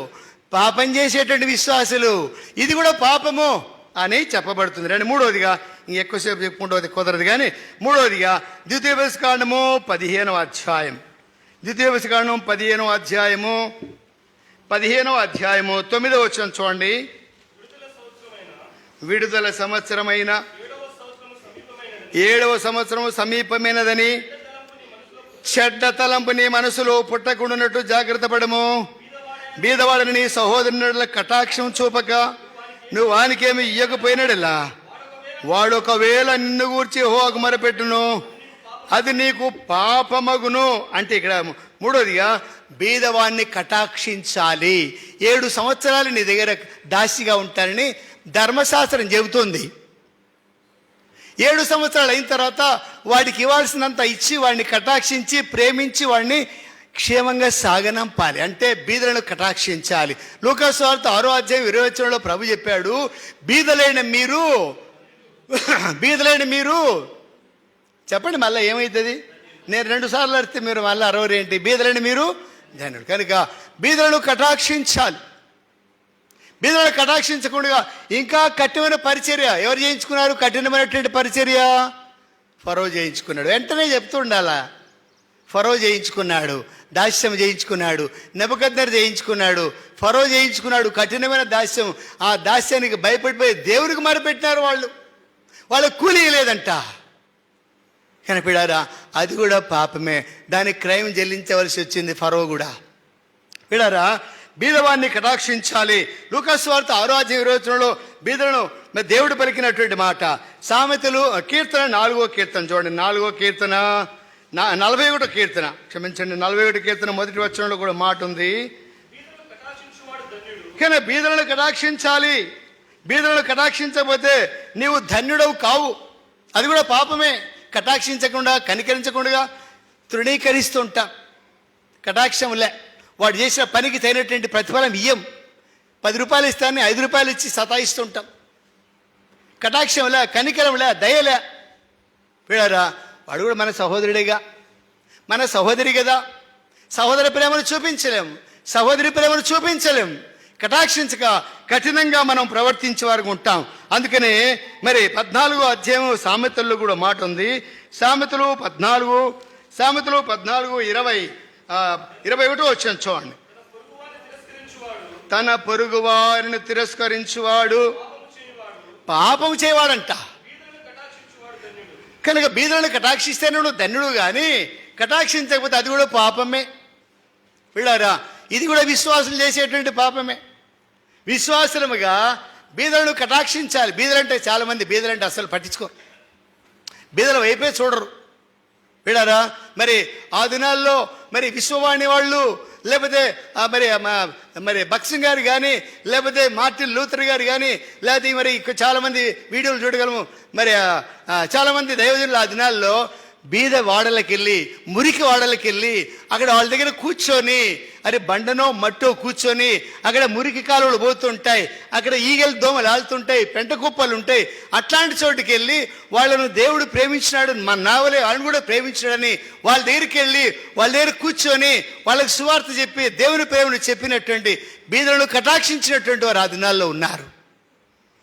పాపం చేసేటువంటి విశ్వాసులు, ఇది కూడా పాపము అని చెప్పబడుతుంది. మూడవదిగా, ఇంకెక్కువసేపు చెప్పుకుంటే కుదరదు కానీ, మూడవదిగా ద్వితీయోపదేశకాండము 15వ అధ్యాయం. ద్వితీయోపదేశకాండం 15వ అధ్యాయము 9వ వచనం చూడండి. విడుదల సంవత్సరమైన 7వ సంవత్సరము సమీపమైనదని చెడ్డ తలంపు నీ మనసులో పుట్టకుండానట్టు జాగ్రత్త పడము. బీదవాడిని నీ సహోదరుని కటాక్షం చూపక నువ్వు వానికేమి ఇయ్యకపోయినాడలా వాడు ఒకవేళ నిన్ను గూర్చి యెహోవాకు మొరపెట్టును, అది నీకు పాపమగును. అంటే ఇక్కడ మూడోదిగా బీదవాడిని కటాక్షించాలి. 7 సంవత్సరాలు నీ దగ్గర దాసిగా ఉంటారని ధర్మశాస్త్రం చెబుతుంది. 7 సంవత్సరాలు అయిన తర్వాత వాడికి ఇవ్వాల్సినంత ఇచ్చి వాడిని కటాక్షించి ప్రేమించి వాడిని క్షేమంగా సాగనంపాలి. అంటే బీదలను కటాక్షించాలి. లూకాసు వార్త 6వ అధ్యాయం 20వ వచనంలో ప్రభు చెప్పాడు, బీదలైన మీరు చెప్పండి. మళ్ళీ ఏమవుతుంది? నేను 2 సార్లు అడిగితే మీరు మళ్ళీ 60 ఏంటి? బీదలైన మీరు ధన్యుడు. కనుక బీదలను కటాక్షించాలి. బీదలను కటాక్షించకుండా ఇంకా కఠినమైన పరిచర్య ఎవరు చేయించుకున్నారు? కఠినమైనటువంటి పరిచర్య ఫరో చేయించుకున్నాడు. వెంటనే చెప్తూ ఉండాలా, ఫరో చేయించుకున్నాడు, దాస్యం చేయించుకున్నాడు, నెబుకద్నెజరు చేయించుకున్నాడు, ఫరో చేయించుకున్నాడు కఠినమైన దాస్యం. ఆ దాస్యానికి భయపడిపోయి దేవునికి మొరపెట్టినారు. వాళ్ళు కూలీ లేదంట. కనిపిడారా? అది కూడా పాపమే. దానికి క్రైమ్ చెల్లించవలసి వచ్చింది ఫరో కూడా. పిడారా, బీదవాన్ని కటాక్షించాలి. లూకాసు వార్త 6వ అధ్యాయం 20వ వచనంలో బీదలను దేవుడు పలికినటువంటి మాట. సామెతలు కీర్తన 4వ కీర్తన చూడండి. 4వ కీర్తన 41వ కీర్తన, క్షమించండి, 41వ కీర్తన 1వ వచనంలో కూడా మాట ఉంది. కానీ బీదలను కటాక్షించాలి. బీదలను కటాక్షించకపోతే నీవు ధన్యుడవు కావు. అది కూడా పాపమే. కటాక్షించకుండా కనికరించకుండా తృణీకరిస్తుంటా. కటాక్షంలే వాడు చేసిన పనికి తగినటువంటి ప్రతిఫలం ఇయ్యం. 10 రూపాయలు ఇస్తానని 5 రూపాయలు ఇచ్చి సతాయిస్తుంటాం. కటాక్షంలే, కనికరంలే, దయలే. వీడారా, వాడు కూడా మన సహోదరుడిగా, మన సహోదరి కదా. సహోదర ప్రేమను చూపించలేం, సహోదరి ప్రేమను చూపించలేం. కటాక్షించక కఠినంగా మనం ప్రవర్తించే వారికి ఉంటాం. అందుకనే మరి 14వ అధ్యాయం సామెతల్లో కూడా మాట ఉంది. సామెతలు 14:20-21 వచ్చిన చూడండి. తన పొరుగు వారిని తిరస్కరించువాడు పాపం చేయవాడంట. కనుక బీదలను కటాక్షిస్తేనే నువ్వు ధన్యుడు, కానీ కటాక్షించకపోతే అది కూడా పాపమే. వీళ్ళారా, ఇది కూడా విశ్వాసులు చేసేటువంటి పాపమే. విశ్వాసులముగా బీదలను కటాక్షించాలి. బీదలంటే చాలామంది బీదలంటే అసలు పట్టించుకోరు, బీదల వైపే చూడరు. వీడారా, మరి ఆ దినాల్లో మరి విశ్వవాణి వాళ్ళు, లేకపోతే మరి భక్సింగ్ గారు కానీ, లేకపోతే మార్టిన్ లూథర్ గారు కానీ, లేకపోతే మరి చాలామంది వీడియోలు చూడగలము. మరి చాలామంది దైవజనులు ఆ దినాల్లో బీద వాడలకి వెళ్ళి, మురికి వాడలకి వెళ్ళి అక్కడ వాళ్ళ దగ్గర కూర్చొని, అరే బండనో మట్టో కూర్చొని అక్కడ మురికి కాలువలు పోతుంటాయి, అక్కడ ఈగలు దోమలు ఆలుతుంటాయి, పెంట కుప్పలు ఉంటాయి. అట్లాంటి చోటుకి వెళ్ళి వాళ్ళను దేవుడు ప్రేమించినాడు, మన నావలే వాళ్ళని కూడా ప్రేమించాడని వాళ్ళ దగ్గరికి వెళ్ళి వాళ్ళ దగ్గర కూర్చొని వాళ్ళకి సువార్త చెప్పి దేవుని ప్రేమను చెప్పినటువంటి బీదలను కటాక్షించినటువంటి వారు ఆ దినాల్లో ఉన్నారు.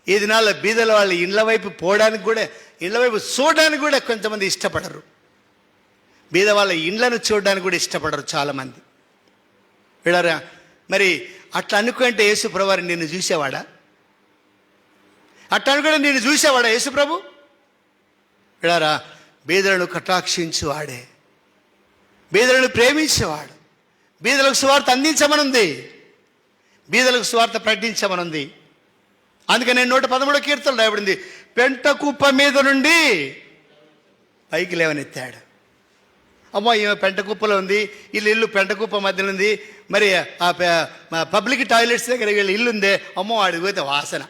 ఈ దినాల్లో బీదల వాళ్ళ ఇళ్ళ వైపు పోవడానికి కూడా, ఇళ్ళ వైపు చూడడానికి కూడా కొంతమంది ఇష్టపడరు. బీద వాళ్ళ ఇండ్లను చూడడానికి కూడా ఇష్టపడరు చాలామంది. వీళ్ళరా మరి అట్లా అనుకుంటే యేసుప్రభు నిన్ను చూసేవాడా? అట్లా అనుకుంటే నిన్ను చూసేవాడా యేసుప్రభు? వీళ్ళరా బీదలను కటాక్షించువాడే, బీదలను ప్రేమించేవాడు, బీదలకు సువార్త అందించమనుంది, బీదలకు సువార్త ప్రకటించమనుంది. అందుకని 113 కీర్తనలు రాయబడింది, పెంట కుప్ప మీద నుండి పైకి లేవనెత్తాడు. అమ్మో ఈమె పెంట కుప్పలో ఉంది, ఇల్లు పెంట కుప్ప మధ్యలో ఉంది, మరి ఆ పబ్లిక్ టాయిలెట్స్ దగ్గర వీళ్ళ ఇల్లు ఉందే, అమ్మో ఆడికి పోతే వాసన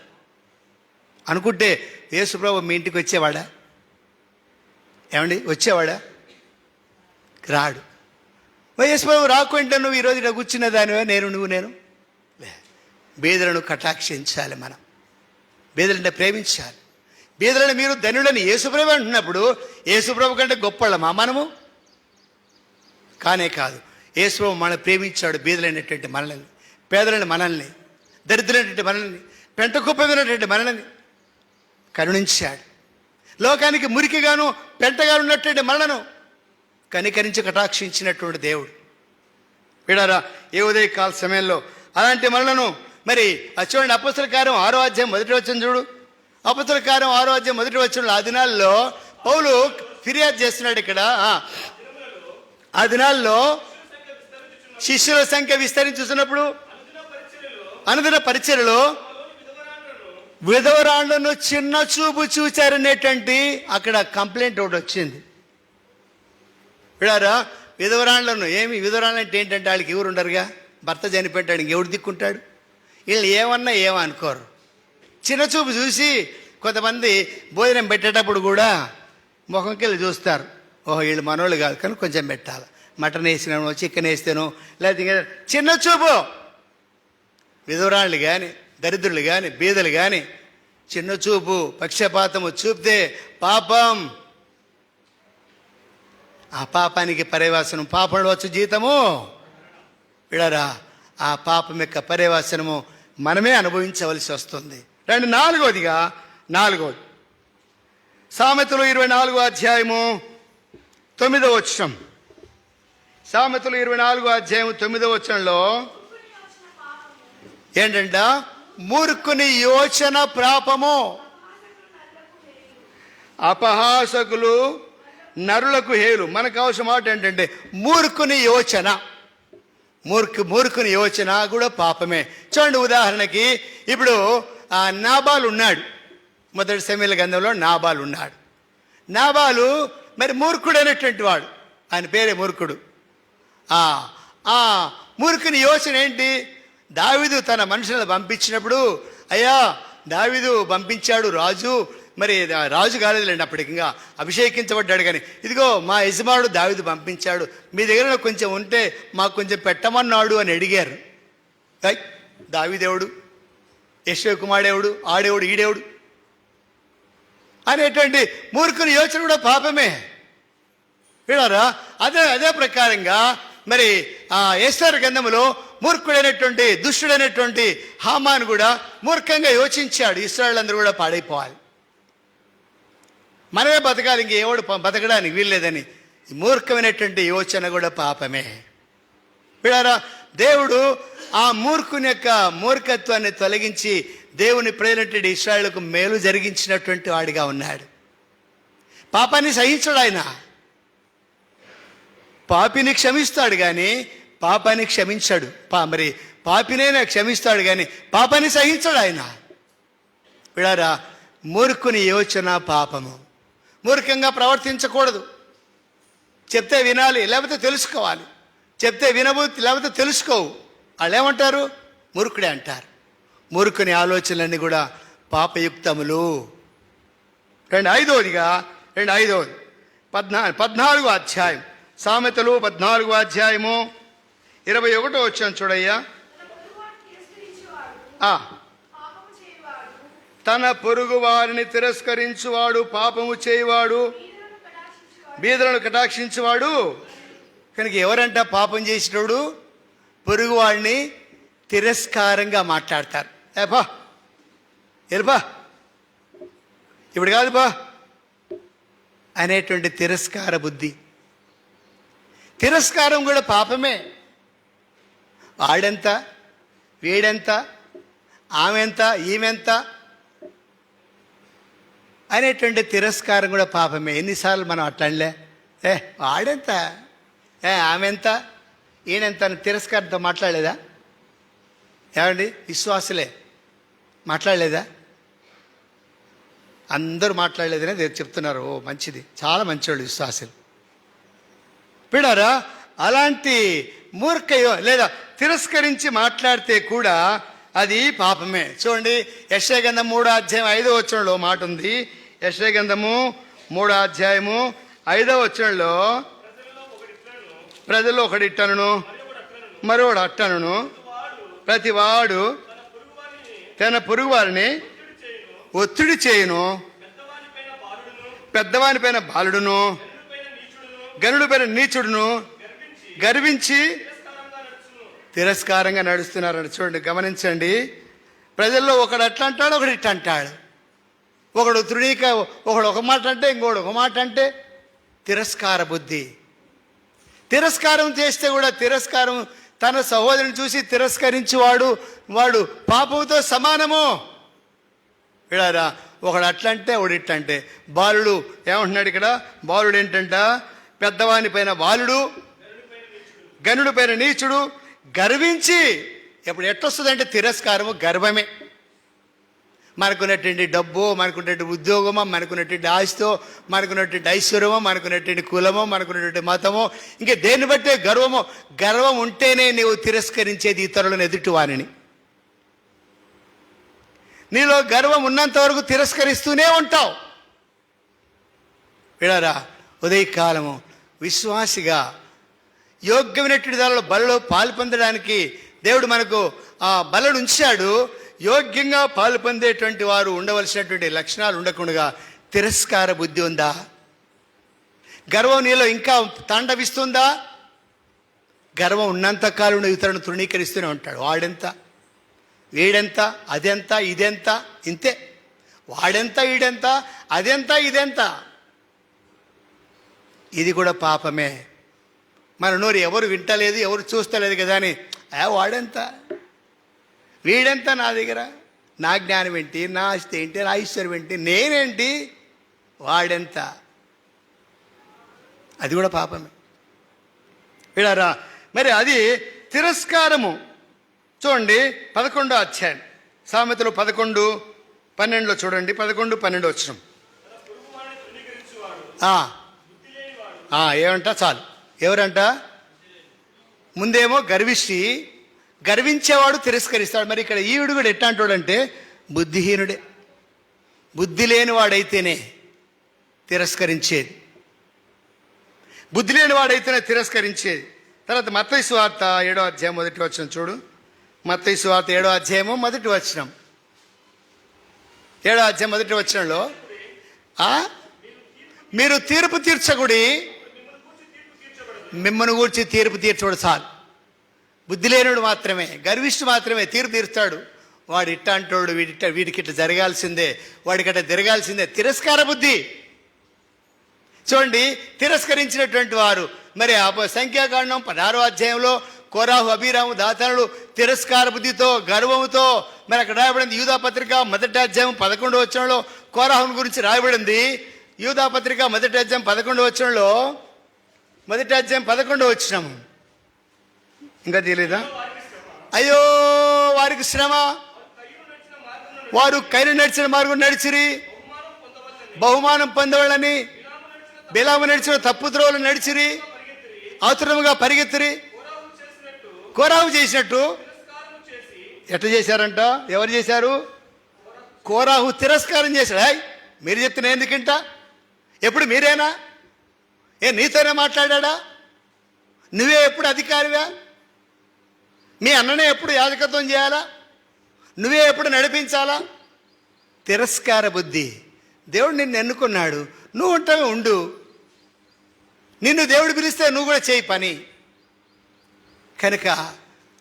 అనుకుంటే యేసుప్రభు మీ ఇంటికి వచ్చేవాడా? ఏమండి వచ్చేవాడా? రాడు. యేసుప్రభు రాకుంటే నువ్వు ఈరోజు ఇక్కడ కూర్చున్న దానివే, నేను బీదలను కటాక్షించాలి, మనం బీదలంటే ప్రేమించాలి. బీదలను మీరు ధనులని యేసుప్రభు అంటున్నప్పుడు యేసుప్రభు కంటే గొప్పళ్ళమా మనము? కానే కాదు. యేసుప్రభు మనల్ని ప్రేమించాడు, బీదలైనటువంటి మనల్ని, పేదలని మనల్ని, దరిద్రులైనటువంటి మనల్ని, పెంట కుప్పమైనటువంటి మనల్ని కరుణించాడు. లోకానికి మురికిగాను పెంటగాను ఉన్నటువంటి మనలను కనికరించి కటాక్షించినటువంటి దేవుడు. వీడారా ఏ ఉదయకాల సమయంలో అలాంటి మనలను మరి చూడండి, అపొస్తలుల కార్యం 6వ అధ్యాయం 1వ వచనం చూడు. అపొస్తలుల కార్యం 6వ అధ్యాయం 1వ వచనంలో ఆ దినాల్లో పౌలు ఫిర్యాదు చేస్తున్నాడు. ఇక్కడ ఆ దినాల్లో శిష్యుల సంఖ్య విస్తరించుతున్నప్పుడు అనుదిన పరిచర్యలో విధవరాళ్లను చిన్న చూపు చూచారనేటువంటి అక్కడ కంప్లైంట్ ఒకటి వచ్చింది. విడారా విధవరాళ్లను ఏమి, విధవరాళ్ళు అంటే ఏంటంటే వాళ్ళకి ఎవరు ఉండరుగా, భర్త చనిపోయాడు, ఇంకెవడు దిక్కుంటాడు, వీళ్ళు ఏమన్నా ఏమనుకోరు. చిన్న చూపు చూసి కొంతమంది భోజనం పెట్టేటప్పుడు కూడా ముఖంకి వెళ్ళి చూస్తారు, ఓహో వీళ్ళు మనోళ్ళు కాదు కానీ కొంచెం పెట్టాలి, మటన్ వేసినాను, చికెన్ వేస్తాను, లేకపోతే ఇంకా చిన్న చూపు. విధవరాళ్ళు కానీ, దరిద్రులు కానీ, బీదలు కానీ చిన్న చూపు, పక్షపాతము చూపితే పాపం, ఆ పాపానికి పర్యవసనం, పాపంలో వచ్చే జీతము విడరా, ఆ పాపం యొక్క పర్యవసనము మనమే అనుభవించవలసి వస్తుంది. 4వది సామెతలు 24వ అధ్యాయము 9వ వచనం. సామెతలు 24వ అధ్యాయం 9వ వచనంలో ఏంటంట, మూర్ఖుని యోచన పాపము, అపహాసకులు నరులకు హేలు. మనకు అవసరం మాట ఏంటంటే మూర్ఖుని యోచన, మూర్ఖుని యోచన కూడా పాపమే. చూడండి, ఉదాహరణకి ఇప్పుడు నాబాలు ఉన్నాడు, మొదటి సమూయేలు గ్రంథంలో నాబాలు ఉన్నాడు. నాబాలు మరి మూర్ఖుడు అనేటువంటి వాడు, ఆయన పేరే మూర్ఖుడు. మూర్ఖుని యోచన ఏంటి? దావీదు తన మనుషులను పంపించినప్పుడు, అయ్యా దావీదు పంపించాడు రాజు, మరి రాజు కాలేదులేండి అప్పటికి, ఇంకా అభిషేకించబడ్డాడు, కానీ ఇదిగో మా యజమానుడు దావీదు పంపించాడు, మీ దగ్గర కొంచెం ఉంటే మాకు కొంచెం పెట్టమన్నాడు అని అడిగారు. దావీదేవుడు, యెషయా కుమారుడేవుడు, ఆడేవుడు, ఈడేవుడు అనేటువంటి మూర్ఖుని యోచన కూడా పాపమే. విడారా అదే ప్రకారంగా మరి ఎస్తేరు గ్రంథములో మూర్ఖుడైనటువంటి దుష్టుడైనటువంటి హామాను కూడా మూర్ఖంగా యోచించాడు, ఇశ్రాయేలు అందరూ కూడా పాడైపోవాలి, మనమే బతకాలి, ఇంకెవడు బతకడానికి వీల్లేదని. మూర్ఖమైనటువంటి యోచన కూడా పాపమే. విడారా దేవుడు ఆ మూర్ఖుని యొక్క మూర్ఖత్వాన్ని తొలగించి దేవుని ప్రజలైనటువంటి ఇశ్రాయేలుకు మేలు జరిగించినటువంటి వాడిగా ఉన్నాడు. పాపాన్ని సహించడు ఆయన, పాపిని క్షమిస్తాడు కానీ పాపాన్ని క్షమించాడు, మరి పాపినైనా క్షమిస్తాడు కానీ పాపాన్ని సహించాడు ఆయన. విడారా మూర్ఖుని యోచన పాపము. మూర్ఖంగా ప్రవర్తించకూడదు, చెప్తే వినాలి లేకపోతే తెలుసుకోవాలి, చెప్తే వినబు లేకపోతే తెలుసుకోవు. వాళ్ళు ఏమంటారు? మూర్ఖుడే అంటారు. మూర్ఖుని ఆలోచనలన్నీ కూడా పాపయుక్తములు. 5వది 14వ అధ్యాయం, సామెతలు 14వ అధ్యాయము 21 వచ్చాను చూడయ్యా. తన పొరుగు వారిని తిరస్కరించువాడు పాపము చేయువాడు, బీదలను కటాక్షించువాడు. కనుక ఎవరంట పాపం చేసినోడు? పొరుగు వాడిని తిరస్కారంగా మాట్లాడతారు. ఏపా ఎరుపా ఇప్పుడు కాదు బా అనేటువంటి తిరస్కార బుద్ధి. తిరస్కారం కూడా పాపమే. వాడెంత, వీడెంత, ఆమెంత, ఈమెంత అనేటువంటి తిరస్కారం కూడా పాపమే. ఎన్నిసార్లు మనం అట్లనే వాడెంత, ఆమెంత, ఈయనెంత అని తిరస్కారంతో మాట్లాడలేదా? ఏమండి విశ్వాసులే మాట్లాడలేదా? అందరూ మాట్లాడలేదనే చెప్తున్నారు. ఓ మంచిది, చాలా మంచివాళ్ళు విశ్వాసులు. పిడారా అలాంటి మూర్ఖయో లేదా తిరస్కరించి మాట్లాడితే కూడా అది పాపమే. చూడండి, యెషయా గ్రంథం 3వ అధ్యాయం 5వ వచనంలో మాట ఉంది. యెషయా గ్రంథము 3వ అధ్యాయము 5వ వచనంలో ప్రజల్లో ఒకడు ఇట్టనును మరొకడు అట్టనును, ప్రతివాడు తన పొరుగు వారిని ఒత్తిడి చేయును, పెద్దవాని పైన బాలుడును, గనుడి పైన నీచుడును గర్వించి తిరస్కారంగా నడుస్తున్నారని. చూడండి, గమనించండి. ప్రజల్లో ఒకడు అట్లా అంటాడు, ఒకడు ఇట్లా అంటాడు. ఒకడు ఒకడు ఒక మాట అంటే ఇంకోడు ఒక మాట అంటే. తిరస్కార బుద్ధి. తిరస్కారం చేస్తే కూడా తిరస్కారం తన సహోదరుని చూసి తిరస్కరించేవాడు వాడు పాపంతో సమానము. విడారా ఒకడు అట్లంటే ఒకడు ఇట్లంటే. బాలుడు ఏమంటున్నాడు ఇక్కడ? బాలుడు ఏంటంట? పెద్దవాని పైన బాలుడు, గనుడి పైన నీచుడు, గర్వించి. ఇప్పుడు ఎట్టొస్తుందంటే తిరస్కారము గర్వమే. మనకున్నటువంటి డబ్బు, మనకున్నటువంటి ఉద్యోగమో, మనకున్నటువంటి ఆస్తో, మనకున్నటువంటి ఐశ్వర్యమో, మనకున్నటువంటి కులమో, మనకున్నటువంటి మతమో, ఇంకా దేన్ని బట్టే గర్వమో. గర్వం ఉంటేనే నీవు తిరస్కరించేది ఇతరులను, ఎదుటి వారిని. నీలో గర్వం ఉన్నంత వరకు తిరస్కరిస్తూనే ఉంటావు. విడారా ఉదయకాలము విశ్వాసిగా యోగ్యమైనటువంటి దానిలో బలలో పాలు పొందడానికి దేవుడు మనకు ఆ బలను ఉంచాడు. యోగ్యంగా పాలు పొందేటువంటి వారు ఉండవలసినటువంటి లక్షణాలు ఉండకుండా తిరస్కార బుద్ధి ఉందా? గర్వం నీలో ఇంకా తాండవిస్తుందా? గర్వం ఉన్నంత కాలం ఇతరులను తృణీకరిస్తూనే ఉంటాడు. వాడెంత, వీడెంత, అదెంత, ఇదెంత, ఇంతే. వాడెంత, వీడెంత, అదెంత, ఇదెంత. ఇది కూడా పాపమే. మన నోరు ఎవరు వింటలేదు, ఎవరు చూస్తలేదు కదా అని వాడెంత, వీడెంత, నా దగ్గర నా జ్ఞానం ఏంటి, నా ఆస్తి ఏంటి, నా ఐశ్వర్యం ఏంటి, నేనేంటి, వాడెంత, అది కూడా పాపమే. వీడారా మరి అది తిరస్కారము. చూడండి 11వ అధ్యాయం సామెతలు 11:12 చూడండి. 11:12 వచనం. ఏమంట? చాలు. ఎవరంట? ముందేమో గర్విష్టి, గర్వించేవాడు తిరస్కరిస్తాడు. మరి ఇక్కడ ఈవిడు కూడా ఎట్లా అంటాడంటే బుద్ధిహీనుడే. బుద్ధి లేని వాడైతేనే తిరస్కరించేది, బుద్ధి లేని వాడైతేనే తిరస్కరించేది. తర్వాత మత్తయి సువార్త 7వ అధ్యాయం 1వ వచనం చూడు. మత్తయి సువార్త 7వ అధ్యాయము 1వ వచనం. 7వ అధ్యాయం 1వ వచనంలో మీరు తీర్పు తీర్చకుడి, మిమ్మల్ని గూర్చి తీర్పు తీర్చడు. చాలు. బుద్ధి లేనుడు మాత్రమే, గర్విష్ఠు మాత్రమే తీర్పు తీర్చాడు. వాడు ఇట్ట అంటాడు, వీడికి ఇట్లా జరగాల్సిందే, వాడికి అట్లా జరగాల్సిందే. తిరస్కార బుద్ధి. చూడండి, తిరస్కరించినటువంటి వారు మరి సంఖ్యాకాండం 16వ అధ్యాయంలో కోరాహు, అబీరాము, దాతానుడు తిరస్కార బుద్ధితో, గర్వముతో మరి అక్కడ రాయబడింది. యూదా పత్రిక 1వ అధ్యాయం 11వ వచనంలో కోరాహుని గురించి రాయబడింది. యూదా పత్రిక 1వ అధ్యాయం 11వ వచనంలో, 1వ అధ్యాయం 11వ వచనం. ఇంకా తెలియదా? అయ్యో వారికి శ్రమ, వారు కైలు నడిచిన మార్గం నడిచిరి, బహుమానం పొందవాళ్ళని. బిలాము నడిచిన తప్పుద్రోవలు నడిచిరి, ఆతురముగా పరిగెత్తిరి. కోరాహు చేసినట్టు ఎట్లా చేశారంట? ఎవరు చేశారు? కోరాహు తిరస్కారం చేశాడు. మీరు చెప్తున్నా ఎందుకంట? ఎప్పుడు మీరేనా? నీతోనే మాట్లాడా? నువ్వే ఎప్పుడు అధికారివా? మీ అన్ననే ఎప్పుడు యాజకత్వం చేయాలా? నువ్వే ఎప్పుడు నడిపించాలా? తిరస్కార బుద్ధి. దేవుడు నిన్ను ఎన్నుకున్నాడు, నువ్వు ఉంటావే ఉండు. నిన్ను దేవుడు పిలిస్తే నువ్వు కూడా చేయి పని. కనుక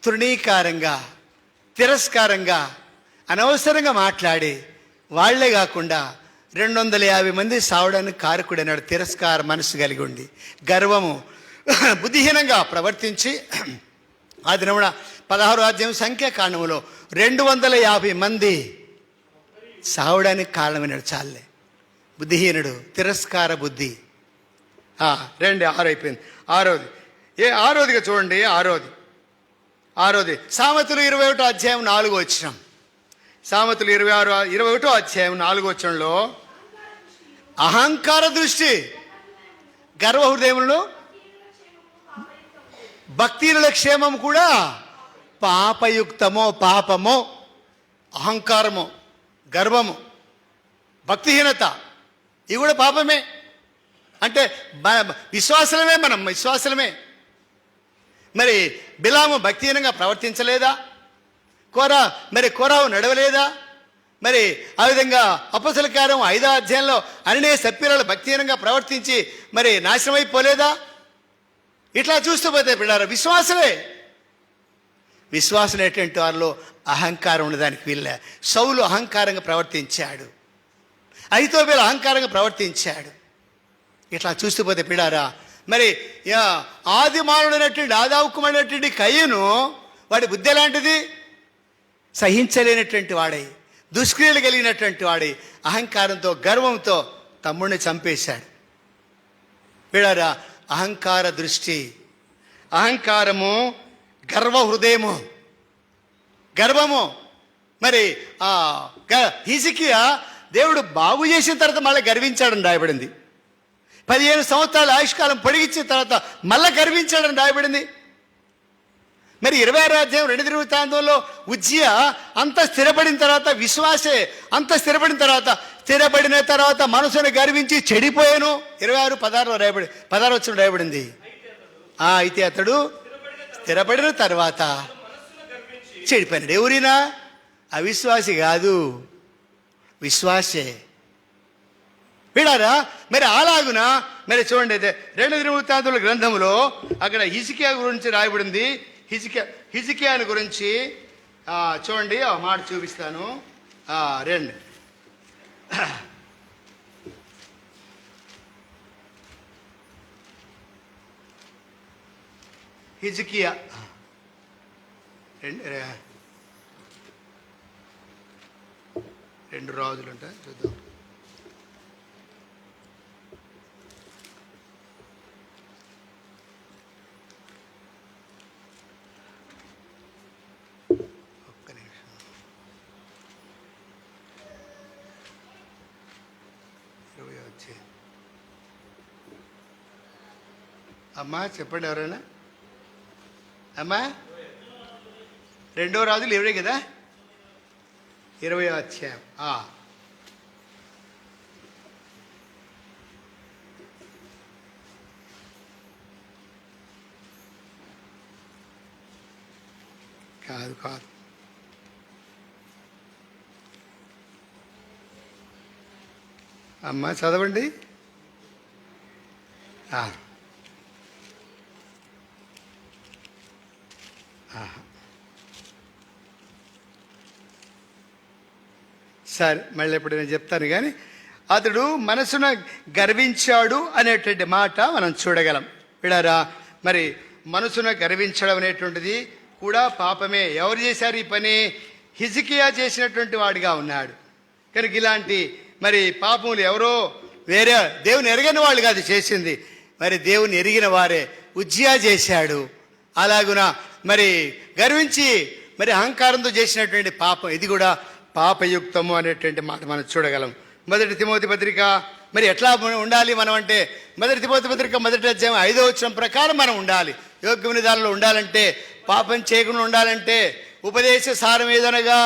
తృణీకారంగా, తిరస్కారంగా, అనవసరంగా మాట్లాడి వాళ్లే కాకుండా 250 మంది సావడానికి కారకుడైనాడు. తిరస్కార మనసు కలిగి ఉండి, గర్వము, బుద్ధిహీనంగా ప్రవర్తించి ఆ దినమున 16వ అధ్యాయం సంఖ్యాకాండములో 250 మంది సావడానికి కారణమైనాడు. చాలే బుద్ధిహీనుడు, తిరస్కార బుద్ధి. 2 6 అయిపోయింది. ఆరోదిగా చూడండి. ఆరోది సామెతలు 21వ అధ్యాయం 4వ వచనం. సామెతలు 21వ అధ్యాయం 4వ వచనంలో అహంకార దృష్టి గర్వ హృదయములను భక్తిహీనుల క్షేమం కూడా పాపమో. అహంకారము, గర్వము, భక్తిహీనత ఇవి కూడా పాపమే. అంటే విశ్వాసలమే. మరి బిలాము భక్తిహీనంగా ప్రవర్తించలేదా? కోరావు నడవలేదా? మరి ఆ విధంగా అపొస్తలుల కార్యం 5వ అధ్యాయంలో అననీయ సప్పీరాలు భక్తిహీనంగా ప్రవర్తించి మరి నాశనం అయిపోలేదా? ఇట్లా చూస్తూ పోతే బిడ్డారా, విశ్వాసులైనటువంటి వారిలో అహంకారం ఉండడానికి వీళ్ళే. సౌలు అహంకారంగా ప్రవర్తించాడు, అహితోబేలు అహంకారంగా ప్రవర్తించాడు. ఇట్లా చూస్తూ పోతే బిడ్డారా, మరి ఆది మానవుడైనటువంటి ఆదాము కుమారుడైనటువంటి కయ్యను వాడి బుద్ధి ఎలాంటిది? సహించలేనటువంటి వాడై, దుష్క్రియలు కలిగినటువంటి వాడై, అహంకారంతో, గర్వంతో తమ్ముడిని చంపేశాడు. బిడ్డారా, అహంకార దృష్టి, అహంకారము, గర్వ హృదయము, గర్వము. మరి హిజ్కియా దేవుడు బాగు చేసిన తర్వాత మళ్ళీ గర్వించాడని రాయబడింది. 15 సంవత్సరాల ఆయుష్కాలం పొడిగించిన తర్వాత మళ్ళా గర్వించాడని రాయబడింది. మరి 26వ అధ్యాయం 2 వృత్తాంతంలో ఉజ్జియా అంత స్థిరపడిన తర్వాత, విశ్వాసే అంత స్థిరపడిన తర్వాత మనసును గర్వించి చెడిపోయాను. 26:16 రాయబడి 16 వచనం రాయబడింది. అయితే అతడు స్థిరపడిన తర్వాత చెడిపోయినాడు. ఎవరినా? అవిశ్వాసి కాదు, విశ్వాసే. విడారా, మరి అలాగున మరి చూడండి, 2 వృత్తాంతముల గ్రంథంలో అక్కడ హిజ్కియా గురించి రాయబడింది. హిజ్కియాని గురించి చూడండి, ఆ మాట చూపిస్తాను. 2 హిజ్కియా 2 రాజులు ఉంటాయి, చూద్దాం. ఒక్క నిమిషం. 20 వచ్చి అమ్మా చెప్పండి ఎవరైనా. అమ్మా 2వ రాజులు 20 కదా, 20వ అధ్యాయం. కాదు అమ్మా చదవండి. సరే, మళ్ళీ ఎప్పుడు నేను చెప్తాను. కానీ అతడు మనసున గర్వించాడు అనేటువంటి మాట మనం చూడగలం. విడారా, మరి మనసున గర్వించడం అనేటువంటిది కూడా పాపమే. ఎవరు చేశారు ఈ పని? హిజ్కియా చేసినటువంటి వాడిగా ఉన్నాడు. కనుక ఇలాంటి మరి పాపములు ఎవరో వేరే దేవుని ఎరగని వాళ్ళు కాదు చేసింది, మరి దేవుని ఎరిగిన వారే. ఉజ్జియా చేశాడు అలాగున. మరి గర్వించి మరి అహంకారంతో చేసినటువంటి పాపం, ఇది కూడా పాపయుక్తము అనేటువంటి మాట మనం చూడగలం. 1 తిమోతి పత్రిక మరి ఎట్లా ఉండాలి మనం అంటే, 1 తిమోతి పత్రిక 1వ అధ్యాయం 5వ వచనం ప్రకారం మనం ఉండాలి. యోగ్యమైన దానిలో ఉండాలంటే, పాపం చేయకుండా ఉండాలంటే, ఉపదేశ సారం ఏదనగా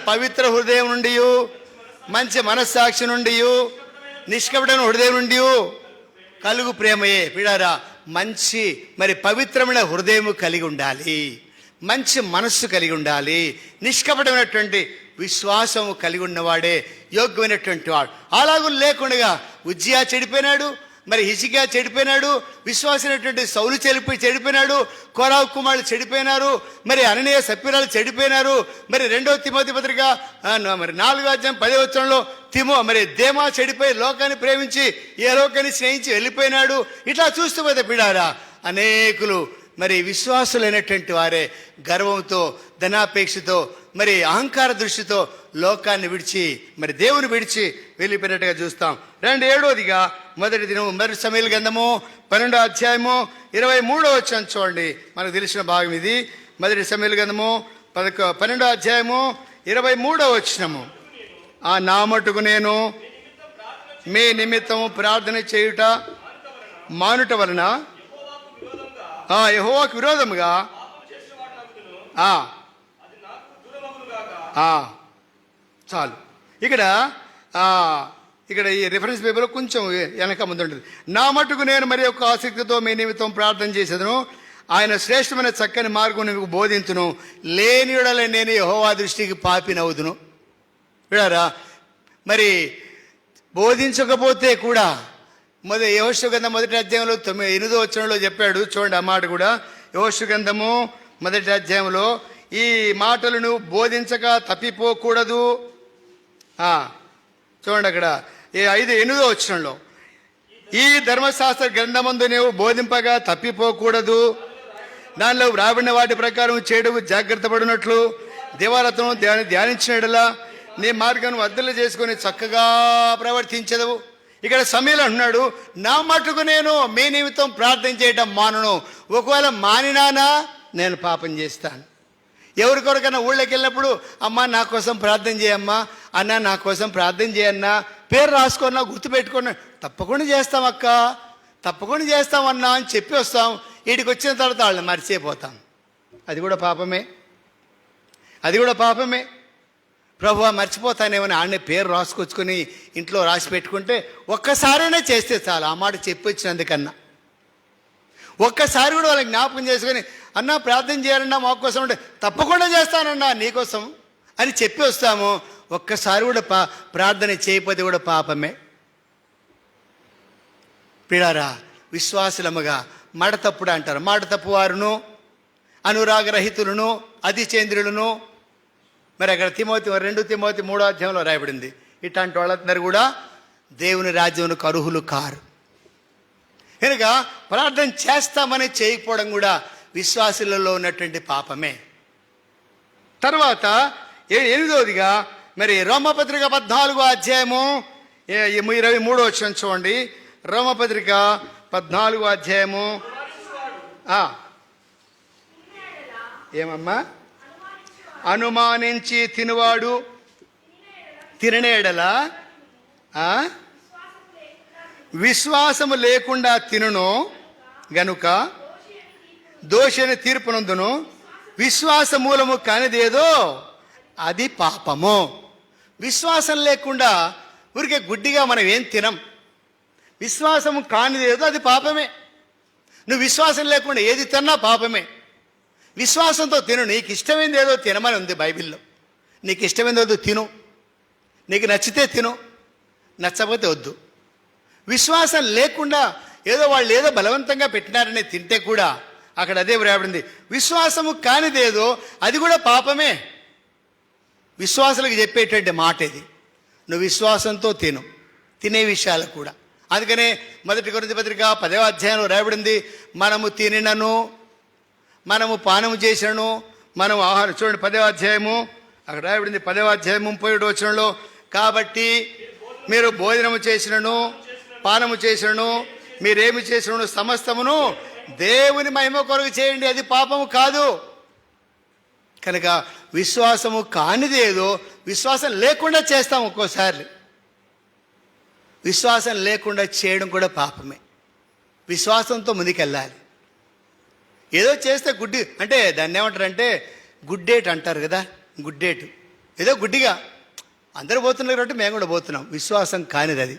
పవిత్ర హృదయం నుండి, మంచి మనస్సాక్షి నుండి, నిష్కపటమైన హృదయం నుండి కలుగు ప్రేమయే. పిడారా, మంచి మరి పవిత్రమైన హృదయం కలిగి ఉండాలి, మంచి మనస్సు కలిగి ఉండాలి, నిష్కపటమైనటువంటి విశ్వాసము కలిగి ఉన్నవాడే యోగ్యమైనటువంటి వాడు. అలాగూ లేకుండా ఉజ్జియా చెడిపోయినాడు, మరి హిజ్కియా చెడిపోయినాడు, విశ్వాసమైనటువంటి సౌలు చెడిపోయినాడు, కోరావు కుమారులు చెడిపోయినారు, మరి అననీయ సప్పిరాలు చెడిపోయినారు. మరి 2వ తిమోతి పత్రిక మరి 4వ అధ్యాయం 10వ వచనంలో మరి దేమా చెడిపోయి లోకాన్ని ప్రేమించి ఏ లోకాన్ని స్నేహించి వెళ్ళిపోయినాడు. ఇట్లా చూస్తూ పోతే పిడారా, అనేకులు మరి విశ్వాసులైనటువంటి వారే గర్వంతో, ధనాపేక్షతో, మరి అహంకార దృష్టితో లోకాన్ని విడిచి మరి దేవుని విడిచి వెళ్ళిపోయినట్టుగా చూస్తాం. 7వదిగా మొదటి సమూయేలు గ్రంథము 12వ అధ్యాయము 23వ వచనం చూడండి. మనకు తెలిసిన భాగం ఇది. మొదటి సమూయేలు గ్రంథము 12వ అధ్యాయము 23వ వచనము. నా మటుకు నేను మీ నిమిత్తము ప్రార్థన చేయుట మానుట వలన యెహోవాకు విరోధముగా చాలు. ఇక్కడ ఈ రిఫరెన్స్ పేపర్లో కొంచెం వెనక ముందు ఉంటుంది. నా మటుకు నేను మరి యొక్క ఆసక్తితో మీ నిమిత్తం ప్రార్థన చేసేదను, ఆయన శ్రేష్టమైన చక్కని మార్గం మీకు బోధించును, లేనియడల నేను యెహోవా దృష్టికి పాపినవుదును. విడారా, మరి బోధించకపోతే కూడా యెహోషువ గ్రంథం 1వ అధ్యాయంలో 8వ వచనంలో చెప్పాడు. చూడండి, ఆ మాట కూడా యెహోషువ గ్రంథము 1వ అధ్యాయంలో ఈ మాటలను బోధించక తప్పిపోకూడదు. చూడండి, అక్కడ 8వ వచనంలో ఈ ధర్మశాస్త్ర గ్రంథమందు నీవు బోధింపగా తప్పిపోకూడదు, దానిలో వ్రాబడిన వాటి ప్రకారం చేయడకు జాగ్రత్త పడినట్లు దేవాలయను ధ్యానించినట్లా నీ మార్గాన్ని వర్ధలు చేసుకొని చక్కగా ప్రవర్తించదవు. ఇక్కడ సమయంలో అన్నాడు, నా మటుకు నేను మీ నిమిత్తం ప్రార్థన చేయటం మానను, ఒకవేళ మానినానా నేను పాపం చేస్తాను. ఎవరికొరకన్నా ఊళ్ళోకి వెళ్ళినప్పుడు అమ్మ నా కోసం ప్రార్థన చేయమ్మా, అన్న నా కోసం ప్రార్థన చేయన్నా, పేరు రాసుకున్నా, గుర్తుపెట్టుకున్నా, తప్పకుండా చేస్తాం అక్క, తప్పకుండా చేస్తామన్నా అని చెప్పి వస్తాం. వీటికి వచ్చిన తర్వాత వాళ్ళని మర్చిపోతాం. అది కూడా పాపమే, అది కూడా పాపమే. ప్రభువా మర్చిపోతానేమని ఆడనే పేరు రాసుకొచ్చుకొని ఇంట్లో రాసి పెట్టుకుంటే ఒక్కసారైనా చేస్తే చాలు. ఆ మాట చెప్పి వచ్చినందుకన్నా ఒక్కసారి కూడా వాళ్ళకి జ్ఞాపకం చేసుకొని అన్నా ప్రార్థన చేయాలన్నా మా కోసం అంటే తప్పకుండా చేస్తానన్నా నీకోసం అని చెప్పి వస్తాము. ఒక్కసారి కూడా ప్రార్థన చేయకపోతే కూడా పాపమే. పిడారా, విశ్వాసులముగా మాట తప్పుడు అంటారు. మాట తప్పు వారును, అనురాగరహితులను, అతిచేంద్రులను. మరి అక్కడ 2 తిమోతి 3వ అధ్యాయంలో రాయబడింది, ఇట్లాంటి వాళ్ళందరూ కూడా దేవుని రాజ్యమునకు అర్హులు కారు. కనుక ప్రార్థన చేస్తామని చేయకపోవడం కూడా విశ్వాసులలో ఉన్నటువంటి పాపమే. తర్వాత 8వదిగా మరి రోమపత్రిక 14వ అధ్యాయము 23వ వచనం చూడండి. రోమపత్రిక 14వ అధ్యాయము ఏమమ్మా, అనుమానించి తినువాడు తిననేడలా విశ్వాసము లేకుండా తినును గనుక దోషిని తీర్పునందును, విశ్వాస మూలము కానిదేదో అది పాపము. విశ్వాసం లేకుండా ఊరికే గుడ్డిగా మనం ఏం తినం. విశ్వాసము కానిదేదో అది పాపమే. నువ్వు విశ్వాసం లేకుండా ఏది తిన్నా పాపమే. విశ్వాసంతో తిను. నీకు ఇష్టమైంది ఏదో తినమని ఉంది బైబిల్లో. నీకు ఇష్టమైంది ఏదో తిను, నీకు నచ్చితే తిను, నచ్చకపోతే వద్దు. విశ్వాసం లేకుండా వాళ్ళు ఏదో బలవంతంగా పెట్టినారని తింటే కూడా అక్కడ అదే వ్రాయబడింది, విశ్వాసము కానిదేదో అది కూడా పాపమే. విశ్వాసులకు చెప్పేటువంటి మాట ఇది. నువ్వు విశ్వాసంతో తినే విషయాలు కూడా. అందుకనే 1 కొరింథీ పత్రిక 10వ అధ్యాయంలో రాయబడింది, మనము తినినను, మనము పానము చేసినను, మనం ఆహారం. చూడండి 10వ అధ్యాయము అక్కడ రాయబడింది, 10వ అధ్యాయం 37వ వచనంలో, కాబట్టి మీరు భోజనము చేసినను, పానము చేసినను, మీరేమి చేసినను సమస్తమును దేవుని మహిమ కొరకు చేయండి, అది పాపము కాదు. కనుక విశ్వాసము కానిదేదో విశ్వాసం లేకుండా చేస్తాం. ఒక్కోసారి విశ్వాసం లేకుండా చేయడం కూడా పాపమే. విశ్వాసంతో ముందుకెళ్ళాలి. ఏదో చేస్తే గుడ్డి అంటే దాన్ని ఏమంటారంటే గుడ్డేట్ అంటారు కదా, గుడ్డేటు. ఏదో గుడ్డిగా అందరూ పోతున్నారు కాబట్టి మేము కూడా పోతున్నాం. విశ్వాసం కానిది అది.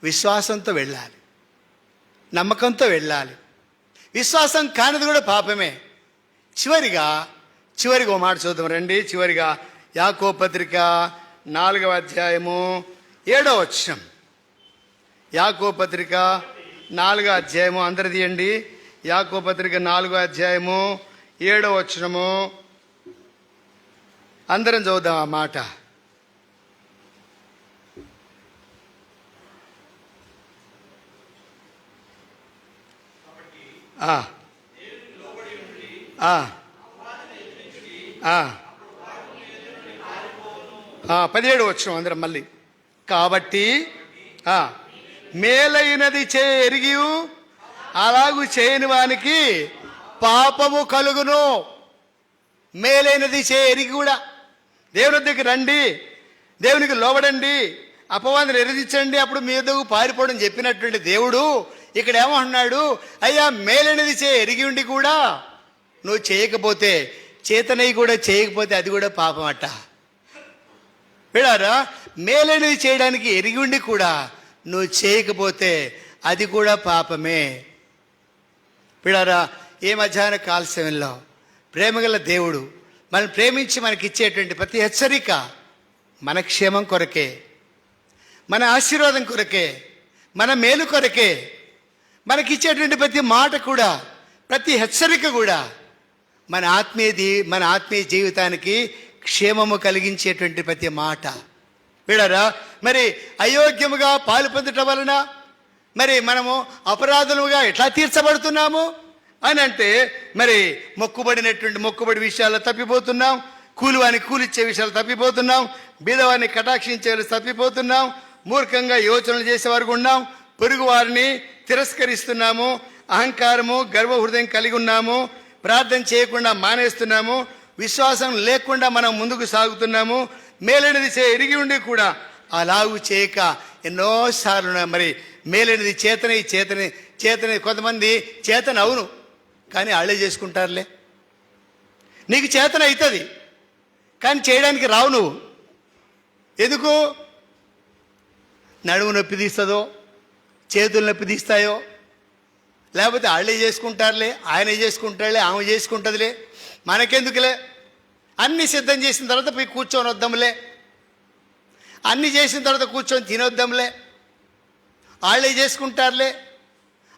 విశ్వాసంతో వెళ్ళాలి. నమ్మకంతో వెళ్ళాలి. విశ్వాసం కానిది కూడా పాపమే. చివరిగా ఓ మాట చూద్దాం రండి. చివరిగా యాకోబు పత్రిక 4వ అధ్యాయము 7వ వచనం. యాకోబు పత్రిక 4వ అధ్యాయము అందరు తీయండి. యాకోబు పత్రిక 4వ అధ్యాయము 7వ వచనము అందరం చదువుదాం ఆ మాట. ఆ 17వ వచనం అందరం మళ్ళీ. కాబట్టి మేలైనది ఎరిగి అలాగూ చేయని వానికి పాపము కలుగును. మేలైనది ఎరిగి కూడా దేవుని దగ్గర రండి, దేవునికి లోబడండి, అపవాదిని ఎరిగించండి, అప్పుడు మీ వద్దకు పారిపోవడం చెప్పినటువంటి దేవుడు ఇక్కడ ఏమంటున్నాడు? అయ్యా మేలైనది ఎరిగి ఉండి కూడా నువ్వు చేయకపోతే, చేతనై కూడా చేయకపోతే అది కూడా పాపం అట్ట. విడారా, మేలైనది చేయడానికి ఎరిగి ఉండి కూడా నువ్వు చేయకపోతే అది కూడా పాపమే. విడారా, ఏ మధ్యాహ్న కాల సమయంలో ప్రేమగల దేవుడు మనం ప్రేమించి మనకిచ్చేటువంటి ప్రతి హెచ్చరిక మన క్షేమం కొరకే, మన ఆశీర్వాదం కొరకే, మన మేలు కొరకే. మనకిచ్చేటువంటి ప్రతి మాట కూడా, ప్రతి హెచ్చరిక కూడా మన ఆత్మీయ జీవితానికి క్షేమము కలిగించేటువంటి ప్రతి మాట. విడరా, మరి అయోగ్యముగా పాలు పొందటం వలన మరి మనము అపరాధులుగా ఎట్లా తీర్చబడుతున్నాము అని అంటే, మరి మొక్కుబడి విషయాల్లో తప్పిపోతున్నాం, కూలివానికి కూలిచ్చే విషయాలు తప్పిపోతున్నాం, బీదవారిని కటాక్షించే తప్పిపోతున్నాం, మూర్ఖంగా యోచనలు చేసేవారు ఉన్నాం, పొరుగు వారిని తిరస్కరిస్తున్నాము, అహంకారము గర్వహృదయం కలిగి ఉన్నాము, ప్రార్థన చేయకుండా మానేస్తున్నాము, విశ్వాసం లేకుండా మనం ముందుకు సాగుతున్నాము. మేలైనది ఎరిగి ఉండి కూడా అలాగూ చేయక ఎన్నోసార్లు మరి మేలైనది చేతని కొంతమంది చేతన అవును కానీ వాళ్ళే చేసుకుంటారులే. నీకు చేతన అవుతుంది కానీ చేయడానికి రావు. నువ్వు ఎందుకు? నడుము నొప్పి తీస్తుందో, చేతులు నొప్పి తీస్తాయో, లేకపోతే వాళ్ళే చేసుకుంటారులే, ఆయన చేసుకుంటాడులే, ఆమె చేసుకుంటుందిలే, మనకెందుకులే, అన్నీ సిద్ధం చేసిన తర్వాత పోయి కూర్చొని వద్దాంలే, అన్నీ చేసిన తర్వాత కూర్చొని తినొద్దాంలే, వాళ్ళే చేసుకుంటారులే,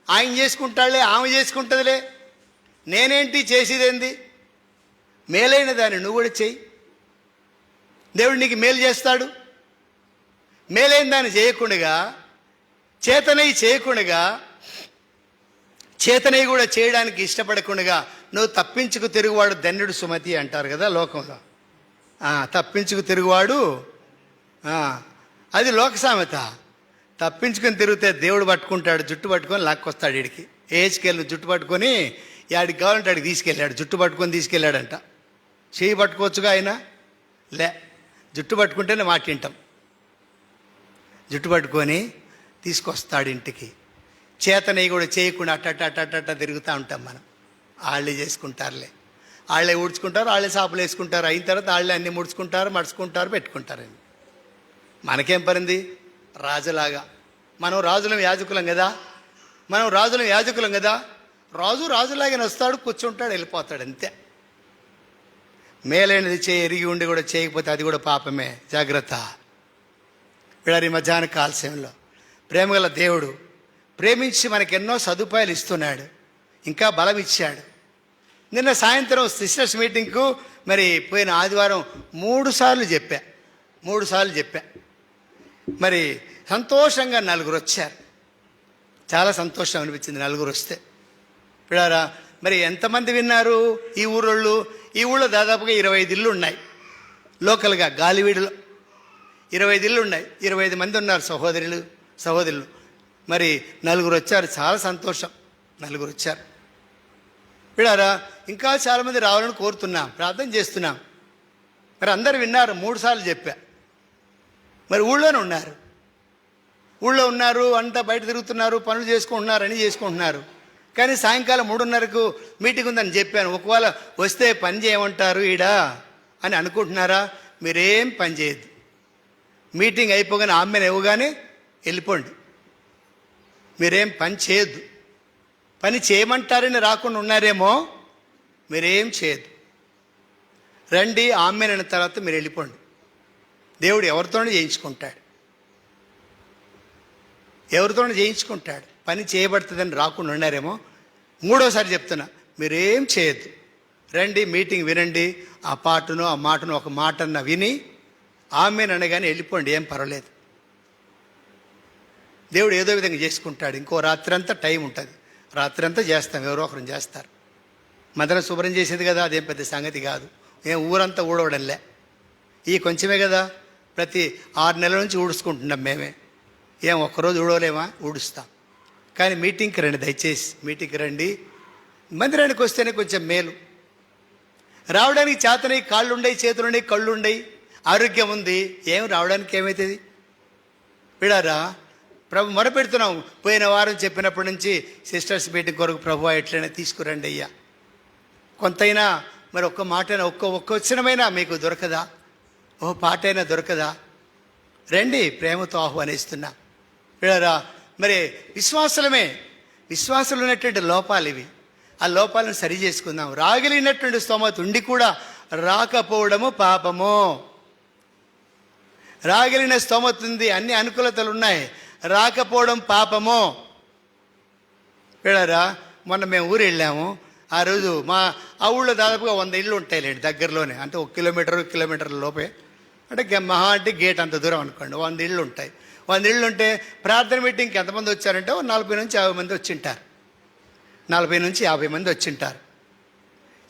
ఆయన చేసుకుంటాడులే, ఆమె చేసుకుంటుందిలే, నేనేంటి చేసేదేంది? మేలైన దాన్ని నువ్వు కూడా చెయ్యి, దేవుడు నీకు మేలు చేస్తాడు. మేలైన దాన్ని చేయకుండా, చేతనై కూడా చేయడానికి ఇష్టపడకుండా నువ్వు తప్పించుకు తిరుగువాడు ధన్యుడు సుమతి అంటారు కదా లోకంలో. తప్పించుకు తిరుగువాడు అది లోక సామెత. తప్పించుకొని తిరిగితే దేవుడు పట్టుకుంటాడు, జుట్టు పట్టుకొని లాక్కొస్తాడు. వీడికి ఏజ్కెళ్ళి జుట్టు పట్టుకొని యాడికి కావాలంటే ఆడికి తీసుకెళ్ళాడు. జుట్టు పట్టుకొని తీసుకెళ్ళాడంట. చేయి పట్టుకోవచ్చుగా ఆయన లే, జుట్టు పట్టుకుంటేనే మాట వింటాం. జుట్టు పట్టుకొని తీసుకొస్తాడు ఇంటికి. చేతనై కూడా చేయకుండా అట్ట తిరుగుతూ ఉంటాం మనం. వాళ్ళే చేసుకుంటారులే, వాళ్ళే ఊడ్చుకుంటారు, వాళ్ళే సాపులు వేసుకుంటారు, అయిన తర్వాత వాళ్ళే అన్నీ ముడుచుకుంటారు, మడుచుకుంటారు, పెట్టుకుంటారండి. మనకేం పరింది? రాజులాగా మనం రాజులం యాజకులం కదా. రాజు రాజులాగానే వస్తాడు, కూర్చుంటాడు, వెళ్ళిపోతాడు, అంతే. మేలైనది ఎరిగి ఉండి కూడా చేయకపోతే అది కూడా పాపమే. జాగ్రత్త. వీడారి మధ్యాహ్న కాలశయంలో ప్రేమగల దేవుడు ప్రేమించి మనకెన్నో సదుపాయాలు ఇస్తున్నాడు, ఇంకా బలం ఇచ్చాడు. నిన్న సాయంత్రం సిస్టర్స్ మీటింగ్కు మరి పోయిన ఆదివారం 3 సార్లు చెప్పా. మరి సంతోషంగా 4 వచ్చారు. చాలా సంతోషం అనిపించింది 4 వస్తే. పిడారా, మరి ఎంతమంది విన్నారు? ఈ ఊళ్ళో దాదాపుగా 25 ఇళ్ళు ఉన్నాయి. లోకల్గా గాలివీడులో 25 ఇళ్ళు ఉన్నాయి. 25 మంది ఉన్నారు సహోదరులు. మరి 4 వచ్చారు. చాలా సంతోషం, 4 వచ్చారు. పిడారా, ఇంకా చాలామంది రావాలని కోరుతున్నాం, ప్రార్థన చేస్తున్నాం. మరి అందరు విన్నారు. 3 సార్లు చెప్పా. మరి ఊళ్ళో ఉన్నారు, అంతా బయట తిరుగుతున్నారు, పనులు చేసుకుంటున్నారు, అన్నీ చేసుకుంటున్నారు. కానీ సాయంకాలం 3:30కు మీటింగ్ ఉందని చెప్పాను. ఒకవేళ వస్తే పని చేయమంటారు ఈడా అని అనుకుంటున్నారా? మీరేం పని చేయొద్దు. మీటింగ్ అయిపోగానే ఆమెను ఇవ్వగానే వెళ్ళిపోండి. మీరేం పని చేయొద్దు. పని చేయమంటారని రాకుండా ఉన్నారేమో, మీరేం చేయదు. రండి ఆమెన్ అన్న తర్వాత మీరు వెళ్ళిపోండి. దేవుడు ఎవరితోనూ చేయించుకుంటాడు, ఎవరితోనూ చేయించుకుంటాడు. పని చేయబడుతుందని రాకుండా ఉన్నారేమో, మూడోసారి చెప్తున్నా, మీరేం చేయొద్దు. రండి, మీటింగ్ వినండి, ఆ పాటను ఆ మాటను ఒక మాటన్న విని ఆమెన్ అనగానే వెళ్ళిపోండి, ఏం పర్వాలేదు. దేవుడు ఏదో విధంగా చేసుకుంటాడు. ఇంకో రాత్రి అంతా టైం ఉంటుంది, రాత్రి అంతా చేస్తాం, ఎవరో ఒకరు చేస్తారు. మందిరం శుభ్రం చేసేది కదా, అదేం పెద్ద సంగతి కాదు. ఏం ఊరంతా ఊడవడంలే, ఈ కొంచెమే కదా. ప్రతి 6 నెలల నుంచి ఊడుచుకుంటున్నాం మేమే. ఏం ఒక్కరోజు ఊడవలేమా? ఊడుస్తాం. కానీ మీటింగ్కి రండి, దయచేసి మీటింగ్కి రండి. మందిరానికి వస్తేనే కొంచెం మేలు. రావడానికి చేతనై, కాళ్ళు ఉండయి, చేతులు ఉండయి, కళ్ళు ఉండయి, ఆరోగ్యం ఉంది, ఏం రావడానికి ఏమవుతుంది? విడారా, ప్రభు మొరపెడుతున్నాం. పోయిన వారం చెప్పినప్పటి నుంచి సిస్టర్స్ మీటింగ్ కొరకు ప్రభు ఎట్లయినా తీసుకురండి అయ్యా. కొంతైనా మరి ఒక్క మాటైనా, ఒక్క వచనమైనా మీకు దొరకదా? ఓ పాటైనా దొరకదా? రండి, ప్రేమతో ఆహ్వానిస్తున్నా. విడారా, మరి విశ్వాసులు ఉన్నటువంటి లోపాలు ఇవి. ఆ లోపాలను సరి చేసుకుందాం. రాగలిగినటువంటి స్తోమత ఉండి కూడా రాకపోవడము పాపము. రాగలిగిన స్తోమత ఉంది, అన్ని అనుకూలతలు ఉన్నాయి, రాకపోవడం పాపము. విడారా, మొన్న మేము ఊరు వెళ్ళాము. ఆ రోజు ఆ ఊళ్ళో దాదాపుగా 100 ఇళ్ళు ఉంటాయిలేండి, దగ్గరలోనే. అంటే 1 కిలోమీటర్ లోపే, అంటే మహా అంటే గేట్ అంత దూరం అనుకోండి. 100 ఇళ్ళు ఉంటాయి. 100 ఇళ్ళు ఉంటే ప్రార్థన మీటింగ్కి ఎంతమంది వచ్చారంటే 40 నుంచి 50 మంది వచ్చింటారు. 40 నుంచి 50 మంది వచ్చింటారు.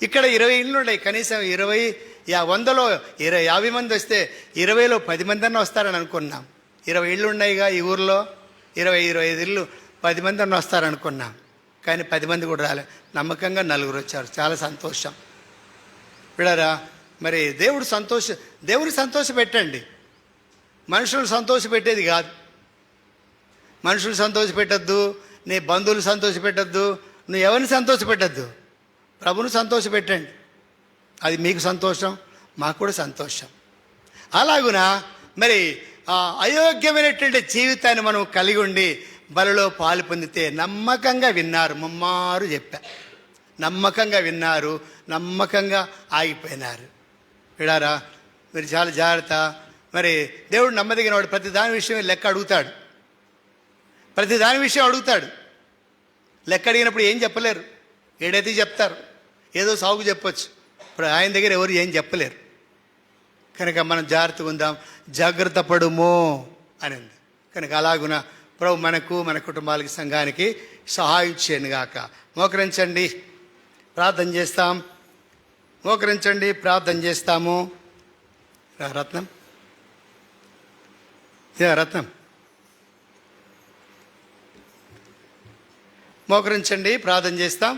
ఇక్కడ 20 ఇళ్ళు ఉన్నాయి. కనీసం 100లో 50 మంది వస్తే 20లో 10 మంది అన్న వస్తారని అనుకున్నాం. 20 ఇళ్ళు ఉన్నాయిగా ఈ ఊర్లో, 20-25 ఇళ్ళు, 10 మంది అన్న వస్తారనుకున్నాం. కానీ 10 మంది కూడా రాలే. నమ్మకంగా 4 వచ్చారు. చాలా సంతోషం. విడారా, మరి దేవుడు సంతోష పెట్టండి, మనుషులు సంతోష పెట్టేది కాదు. మనుషులు సంతోష పెట్టద్దు, నీ బంధువులు సంతోష పెట్టద్దు, నువ్వు ఎవరిని సంతోష పెట్టద్దు, ప్రభుని సంతోష పెట్టండి. అది మీకు సంతోషం, మాకు కూడా సంతోషం. అలాగున మరి అయోగ్యమైనటువంటి జీవితాన్ని మనం కలిగి ఉండి బలలో పాలు పొందితే, నమ్మకంగా విన్నారు, ముమ్మారు చెప్పా, నమ్మకంగా విన్నారు, నమ్మకంగా ఆగిపోయినారు. విడారా, మీరు చాలా జాగ్రత్త. మరి దేవుడు నమ్మదగిన వాడు. ప్రతి దాని విషయం లెక్క అడుగుతాడు, ప్రతి దాని విషయం అడుగుతాడు. లెక్క అడిగినప్పుడు ఏం చెప్పలేరు, ఏడైతే చెప్తారు, ఏదో సాగు చెప్పొచ్చు. ఇప్పుడు ఆయన దగ్గర ఎవరు ఏం చెప్పలేరు. కనుక మనం జాగ్రత్తగా ఉందాం, జాగ్రత్త పడుము అని ఉంది. కనుక అలాగున ప్రభు మనకు, మన కుటుంబాలకి, సంఘానికి సహాయం చేయను గాక. మోకరించండి, ప్రార్థన చేస్తాం. మోకరించండి, ప్రార్థన చేస్తాము. రత్నం మోకరించండి, ప్రార్థన చేస్తాం.